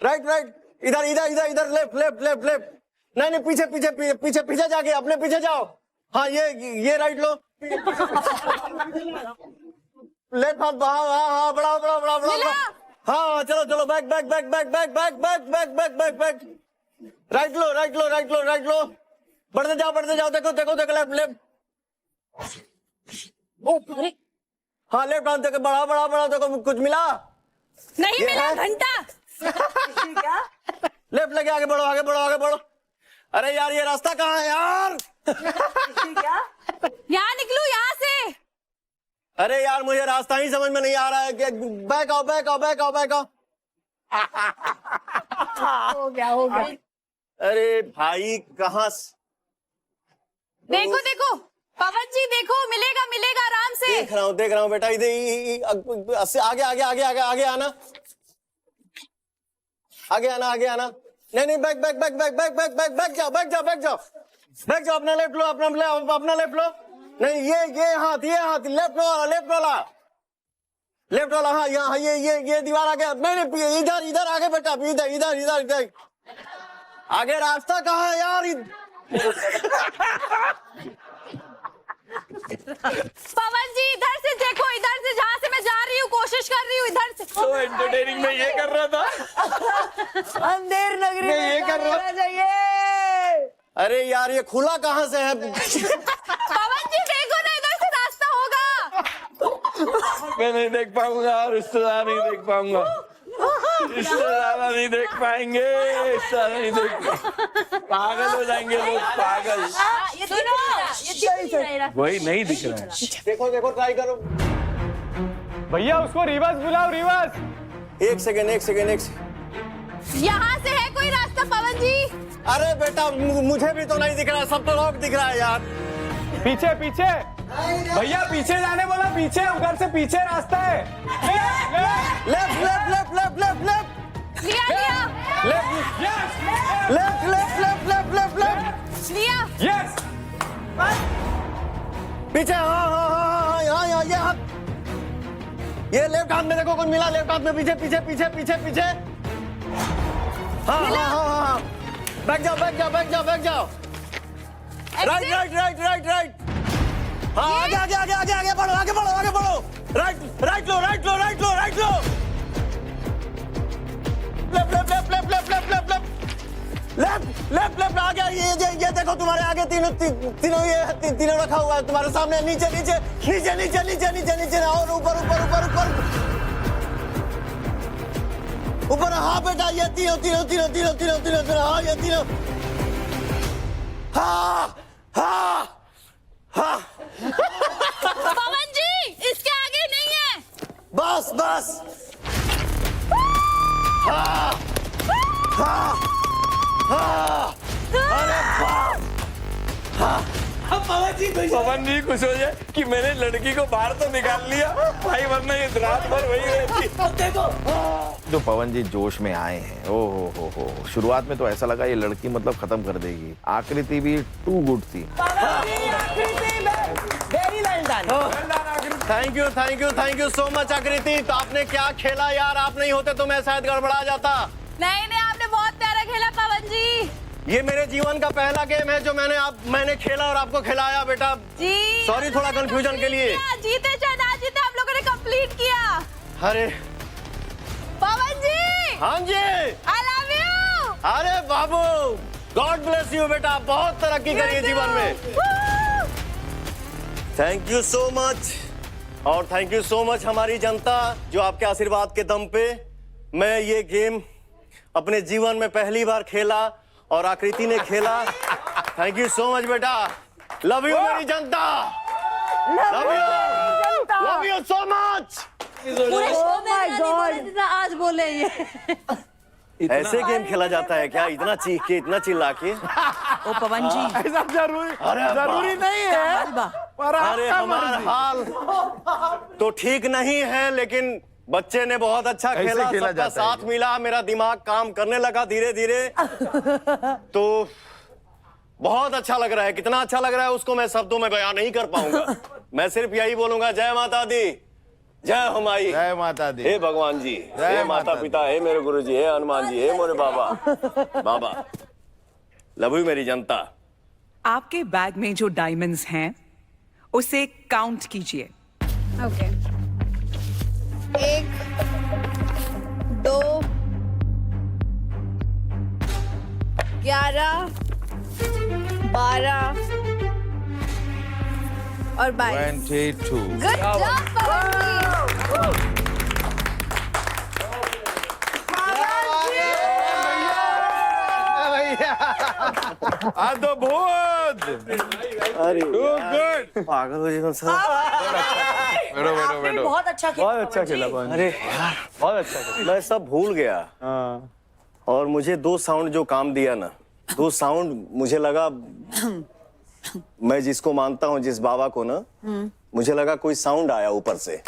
राइट राइट, इधर इधर इधर इधर, लेफ्ट लेफ्ट लेफ्ट लेफ्ट, नहीं पीछे पीछे पीछे पीछे जाके अपने पीछे जाओ। हाँ ये राइट लो, लेफ्ट हाथ, हाँ बढ़ाओ बढ़ाओ बढ़ाओ बढ़ाओ। हाँ चलो चलो, back back back back back back back back back back back, right लो राइट लो राइट लो राइट लो, बढ़ते जाओ, देखो देखो देखो, लेफ्ट लेफ्ट, हाँ लेफ्ट हाथ देखो, बढ़ाओ बढ़ाओ बढ़ाओ, देखो कुछ मिला? नहीं मिला। घंटा। लेफ्ट लेके आगे बढ़ो, आगे बढ़ो, आगे बढ़ो। अरे यार ये रास्ता कहाँ है यार? यहाँ निकलूं यहाँ से? अरे यार मुझे रास्ता ही समझ में नहीं आ रहा है कि बैक आओ बैक आओ बैक आओ बैक आओ। हो गया। अरे भाई कहाँ देखो देखो पवन जी, देखो मिलेगा मिलेगा आराम से। देख रहा हूँ बेटा, इधर आगे आगे आगे आगे आगे आना, आगे आना आगे आना। नहीं back back back back back back back back जाओ, बैक जाओ, बैक जाओ, बैक जाओ, अपना लेफ्ट लो, अपना लेफ्ट लो, नहीं ये हाथ लेफ्ट वाला हाँ यहाँ ये दीवार आगे नहीं इधर आगे बेटा इधर आगे रास्ता कहाँ है यार पवन जी इधर से देखो, इधर से जहाँ से मैं जा रही हूँ, कोशिश कर रही हूँ इधर से। तो एंटरटेनिंग में ये कर रहा था। अंधेर नगरी में ये कर रहा चाहिए। अरे यार ये खुला कहाँ से है पवन जी देखो ना, इधर से रास्ता होगा। मैं नहीं देख पाऊंगा, रिश्तेदार नहीं देख पाऊंगा, रिश्तेदार नहीं देख पाएंगे, रिश्तेदार नहीं देख, पागल हो जाएंगे लोग, पागल। वही नहीं दिख रहा है। देखो ट्राई करो भैया, उसको रिवर्स बुलाओ, रिवर्स। एक सेकेंड यहाँ से है कोई रास्ता पवन जी? अरे बेटा मुझे भी तो नहीं दिख रहा, सब तो लोग दिख रहा है यार। पीछे भैया, पीछे जाने बोला, पीछे, उधर से पीछे रास्ता है। लेफ्ट लिया। यस, पीछे हाँ यहाँ ये हाथ, ये लेफ्ट हाथ में देखो कुछ मिला, लेफ्ट हाथ में पीछे हाँ बैक जाओ राइट हाँ आगे बढ़ो राइट लो लेफ्ट आगे ये देखो तुम्हारे आगे तीनों रखा हुआ है तुम्हारे सामने, नीचे और ऊपर हाँ बेटा ये तीनों हाँ ये तीनों हाँ पवन जी इसके आगे नहीं है। बस अरे पवन जी खुश हो जाए कि मैंने लड़की को बाहर तो निकाल लिया भाई, वरना ये रात भर वही रहती। जो पवन जी जोश में आए हैं, ओ हो शुरुआत में तो ऐसा लगा ये लड़की मतलब खत्म कर देगी, आकृति भी टू गुड थी। थैंक यू सो मच आकृति। तो आपने क्या खेला यार, आप नहीं होते तो मैं शायद गड़बड़ा जाता। नहीं आपने बहुत प्यारा खेला पवन जी। ये मेरे जीवन का पहला गेम है जो मैंने खेला और आपको खिलाया बेटा जी। सॉरी थोड़ा कंफ्यूजन के लिए। जीते चाहे ना जीते हम लोगों ने कंप्लीट किया। अरे पवन जी। हाँ जी आई लव यू। अरे बाबू गॉड ब्लेस यू बेटा, बहुत तरक्की करिए जीवन में। थैंक यू सो मच और थैंक यू सो मच हमारी जनता जो आपके आशीर्वाद के दम पे मैं ये गेम अपने जीवन में पहली बार खेला और आकृति ने खेला। थैंक यू सो मच बेटा, लव यू मेरी जनता, लव यू सो मच। आज बोले ये ऐसे गेम खेला जाता है क्या, इतना चीख के इतना चिल्ला के? ओ पवन जी ऐसा जरूरी नहीं है, अरे हमारा हाल तो ठीक नहीं है लेकिन बच्चे ने बहुत अच्छा खेला, सबका साथ मिला, मेरा दिमाग काम करने लगा धीरे धीरे। तो बहुत अच्छा लग रहा है, कितना अच्छा लग रहा है उसको मैं शब्दों में बयान नहीं कर पाऊंगा। मैं सिर्फ यही बोलूंगा जय माता दी, जय हमारी, जय माता दी, हे भगवान जी, हे माता पिता, हे मेरे गुरु जी, हे हनुमान जी, हे मोरे बाबा लव यू मेरी जनता। आपके बैग में जो डायमंड्स हैं उसे काउंट कीजिए। ओके 1 2 11 12 और 22। 22। गुड जॉब पवन अद्भुत, अरे गुड, पागल हो जीवन साहब। बैठो। बहुत अच्छा खेला, बहुत अच्छा खेला। अरे यार बहुत अच्छा खेला, मैं सब भूल गया। और मुझे 2 साउंड जो काम दिया ना, 2 साउंड मुझे लगा मैं जिसको मानता हूँ जिस बाबा को ना, मुझे लगा कोई साउंड आया ऊपर से,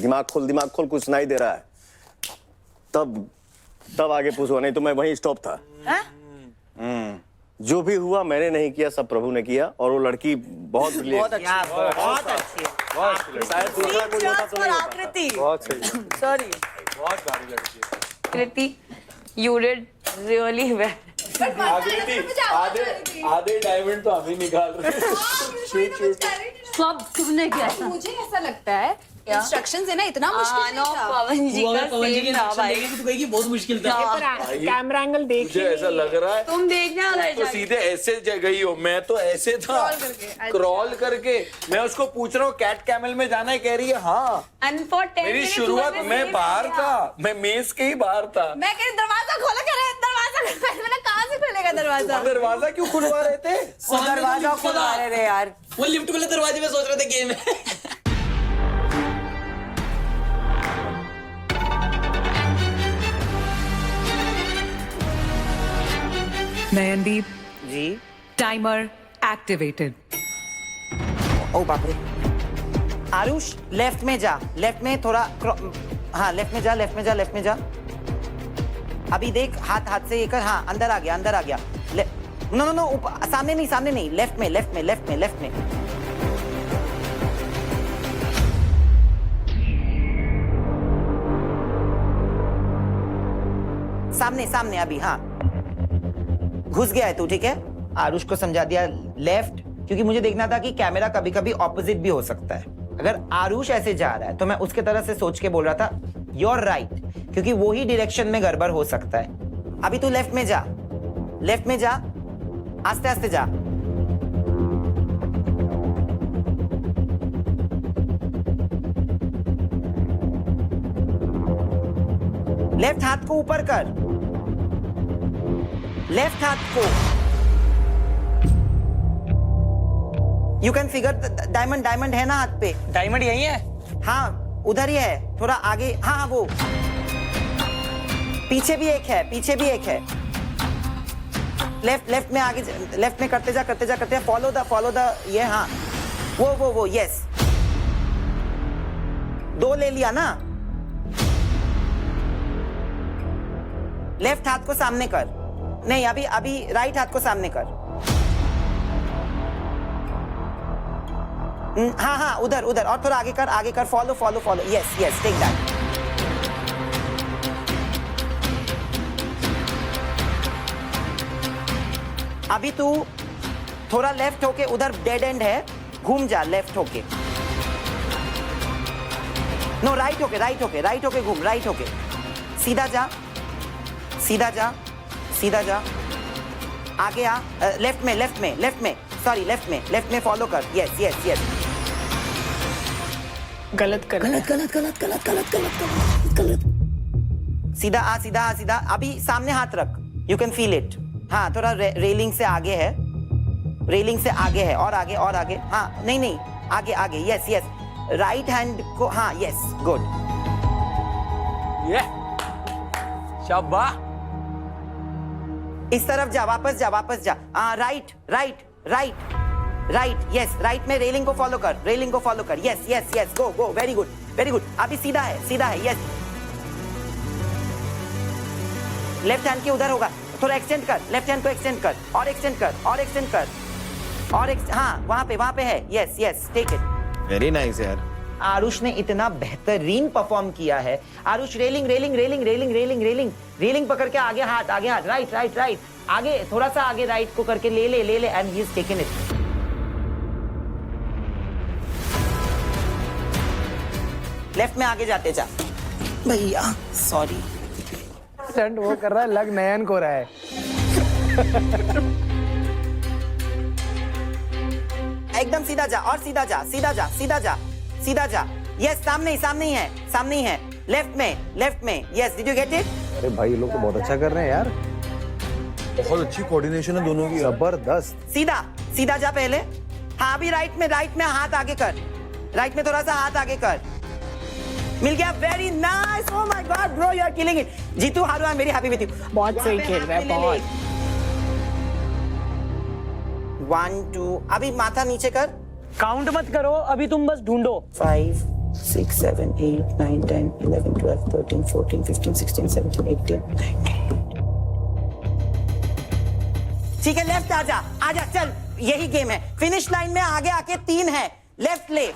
दिमाग खोल कुछ सुनाई दे रहा है, तब आगे पूछो, नहीं तो मैं वहीं स्टॉप था। जो भी हुआ मैंने नहीं किया, सब प्रभु ने किया। और वो लड़की बहुत बहुत अच्छी है, बहुत अच्छी है। शायद दूसरा कोई होता तो नहीं होता। आकृति बहुत सही, सॉरी बहुत भारी लड़की है। कृति यू डिड रियली वेल। आधे डायमंड तो हम ही निकाल रहे हैं। सब तुमने किया था। मुझे ऐसा लगता है इंस्ट्रक्शंस है ना इतना मुश्किल नहीं था। पवन जी का सेम था भाई। तू कहेगी बहुत मुश्किल था। कैमरा एंगल देख मुझे ऐसा लग रहा है तुम देखना उधर तो जाके। सीधे ऐसे गई हो, मैं तो ऐसे था क्रॉल करके। मैं उसको पूछ रहा हूँ कैट कैमल में जाना है, कह रही है हाँ। And for 10 मेरी minutes शुरुआत उन्होंने मैं same बाहर किया। था, मैं मेज के ही बाहर था। मैं कह रही दरवाजा खोला, कह रहे दरवाजा मैंने कहाँ से खोलेगा दरवाजा? दरवाजा क्यों खुलवा रहे थे? वो दरवाजा खुलवा रहे थे यार। वो लिफ्ट वाले दरवाजे में सोच रहे थे गेम है। नयनदीप जी टाइमर एक्टिवेटेड। ओ बाप रे। आरुष लेफ्ट में जा, लेफ्ट में थोड़ा हाँ लेफ्ट में जा, लेफ्ट में जा, लेफ्ट में जा। अभी देख हाथ से ये कर, हाँ अंदर आ गया, अंदर आ गया। नो नो नो, सामने नहीं, सामने नहीं, लेफ्ट में, लेफ्ट में, लेफ्ट में, लेफ्ट में। सामने सामने अभी, हाँ घुस गया है तू, ठीक है। आरुष को समझा दिया लेफ्ट, क्योंकि मुझे देखना था कि कैमरा कभी कभी ऑपोजिट भी हो सकता है। अगर आरुष ऐसे जा रहा है तो मैं उसके तरह से सोच के बोल रहा था योर राइट, क्योंकि वो ही डायरेक्शन में गड़बड़ हो सकता है। अभी तू लेफ्ट में जा, लेफ्ट में जा, आस्ते आस्ते जा। लेफ्ट हाथ को ऊपर कर, लेफ्ट हाथ को। You can figure diamond, diamond है ना हाथ पे? डायमंड यही है? हाँ उधर ही है, थोड़ा आगे। हाँ वो पीछे भी एक है, पीछे भी एक है। लेफ्ट, लेफ्ट में आगे, लेफ्ट में करते जा, करते जा, करते जा। फॉलो द ये, हाँ वो यस। 2 ले लिया ना। लेफ्ट हाथ को सामने कर, नहीं अभी राइट हाथ को सामने कर। हाँ उधर और थोड़ा आगे कर। Follow yes take that. अभी तू थोड़ा लेफ्ट होके, उधर डेड एंड है, घूम जा लेफ्ट होके। नो राइट होके घूम, राइट होके। सीधा जा आगे आ। लेफ्ट में सॉरी, लेफ्ट में फॉलो कर। यस गलत सीधा। अभी सामने हाथ रख, यू कैन फील इट। हाँ थोड़ा रेलिंग से आगे है, और आगे। हाँ नहीं आगे। यस राइट हैंड को, हाँ यस गुड। शाबाश। इस तरफ जा, वापस जा। राइट यस, राइट में रेलिंग को फॉलो कर। Yes go very good. अभी सीधा है यस। लेफ्ट हैंड के उधर होगा, थोड़ा एक्सटेंड कर, लेफ्ट हैंड को एक्सटेंड कर, और एक्सटेंड कर। हाँ वहां पे है। Yes take it. Very nice यार। आरुष ने इतना बेहतरीन परफॉर्म किया है। आरुष रेलिंग पकड़ के आगे हाथ, राइट आगे, थोड़ा सा आगे राइट को करके ले and he is taken it. Left में आगे जाते जा भैया, सॉरी। स्टंट वो कर रहा है, लग नयन को रहा है। एकदम सीधा जा, और सीधा जा। यस सामने ही है। लेफ्ट में yes. Did you get it? अरे भाई ये लोग तो बहुत अच्छा कर रहे हैं यार, बहुत अच्छी कोऑर्डिनेशन है दोनों की, जबरदस्त। सीधा जा पहले। हाँ अभी राइट में हाथ आगे कर, राइट में थोड़ा सा हाथ आगे कर। मिल गया, very nice. Oh my god bro, you are killing it. Jitu हारू, I am very happy with you. बहुत सही खेल रहा है, बहुत। 1 2, अभी माथा नीचे कर। काउंट मत करो, अभी तुम बस ढूंढो। 5 6 7 8 9 10 11 12 13 14 15 16 17 18 19। ठीक है, लेफ्ट आजा, आजा, चल, यही गेम है। फिनिश लाइन में आगे आके 3 है, लेफ्ट ले।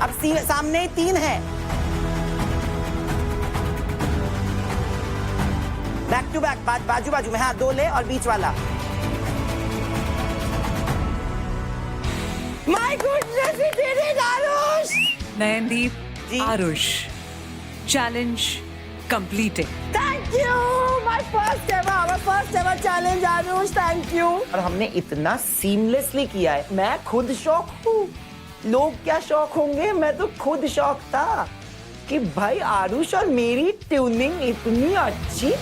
अब सामने 3 है। बैक टू बैक, बाजू बाजू में, हाँ 2 ले और बीच वाला। My goodness, he did it, Aarush. Nayandeep, Aarush, challenge completed. Thank you, my first ever challenge Aarush, thank you. और हमने इतना सीमलेसली किया है, मैं खुद शॉक हूँ। लोग क्या शॉक होंगे, मैं तो खुद शॉक था कि भाई आरुष और मेरी ट्यूनिंग इतनी अच्छी।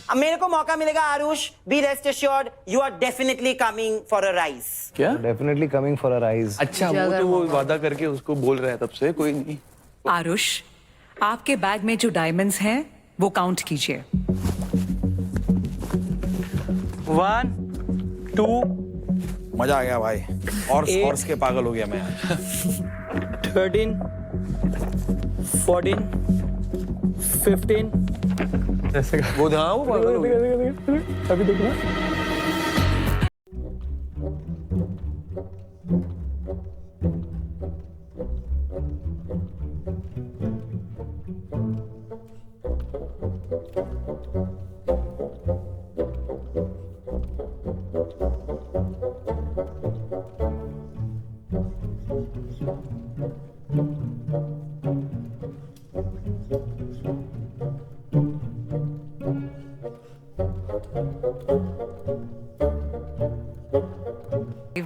अब मेरे को मौका मिलेगा Aarush, be rest assured, you are definitely coming for a rise. क्या? Definitely coming for a rise. अच्छा, वो तो वो वादा करके उसको बोल रहा है तब से, कोई नहीं। आरुष, आपके बैग में जो डायमंड्स हैं वो काउंट कीजिए। 1 2 मजा आ गया भाई, हॉर्स के पागल हो गया मैं। 13 14 15। वो हाँ, वो पागल हो गया। अभी देखना।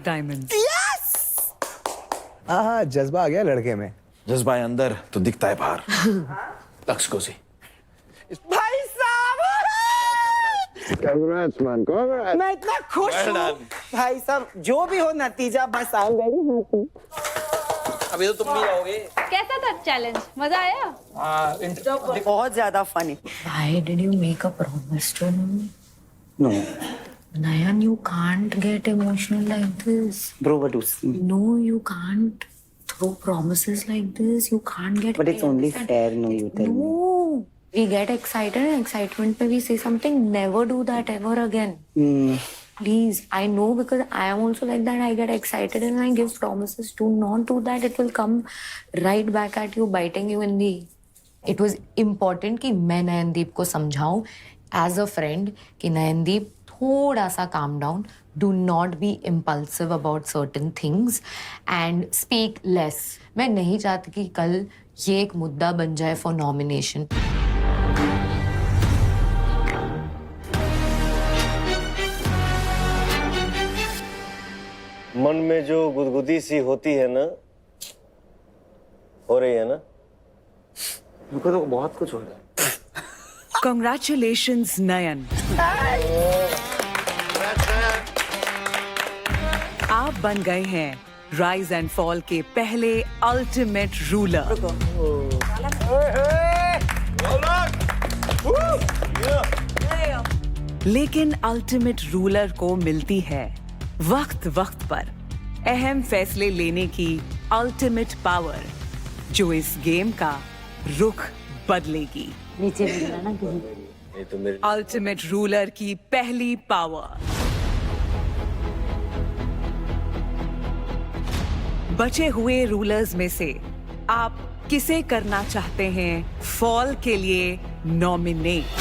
डायमंड। हाँ, जज्बा आ गया लड़के में। जज्बा है अंदर तो दिखता है बाहर। लक्ष्य को सी। भाई साहब, मैं इतना खुश हूँ भाई साहब, जो भी हो नतीजा, बस आई एम वेरी हैप्पी। अभी तो तुम भी आओगे। कैसा था चैलेंज, मजा आया? बहुत ज्यादा funny. Why did you make a promise to him? No, Nayan, you can't get emotional like this. bro, but No, you can't throw promises like this. You can't get. but it's only fair, no, you tell me. No, we get excited and excitement when we say something. Never do that ever again. Please, I know because I am also like that. I get excited and I give promises. Do not do that. It will come right back at you, biting you in the. It was important कि मैं नयनदीप को समझाऊं as a friend कि नयनदीप थोड़ा सा calm down. Do not be impulsive about certain things and speak less. मैं नहीं चाहती कि कल ये एक मुद्दा बन जाए for nomination. मन में जो गुदगुदी सी होती है ना, हो रही है ना? उनको तो बहुत कुछ हो रहा है। Congratulations, नयन। आप बन गए हैं राइज एंड फॉल के पहले अल्टीमेट रूलर। लेकिन अल्टीमेट रूलर को मिलती है वक्त वक्त पर अहम फैसले लेने की अल्टीमेट पावर, जो इस गेम का रुख बदलेगी। नीचे गिरना ना कहीं। अल्टीमेट रूलर की पहली पावर। बचे हुए रूलर्स में से आप किसे करना चाहते हैं फॉल के लिए नॉमिनेट?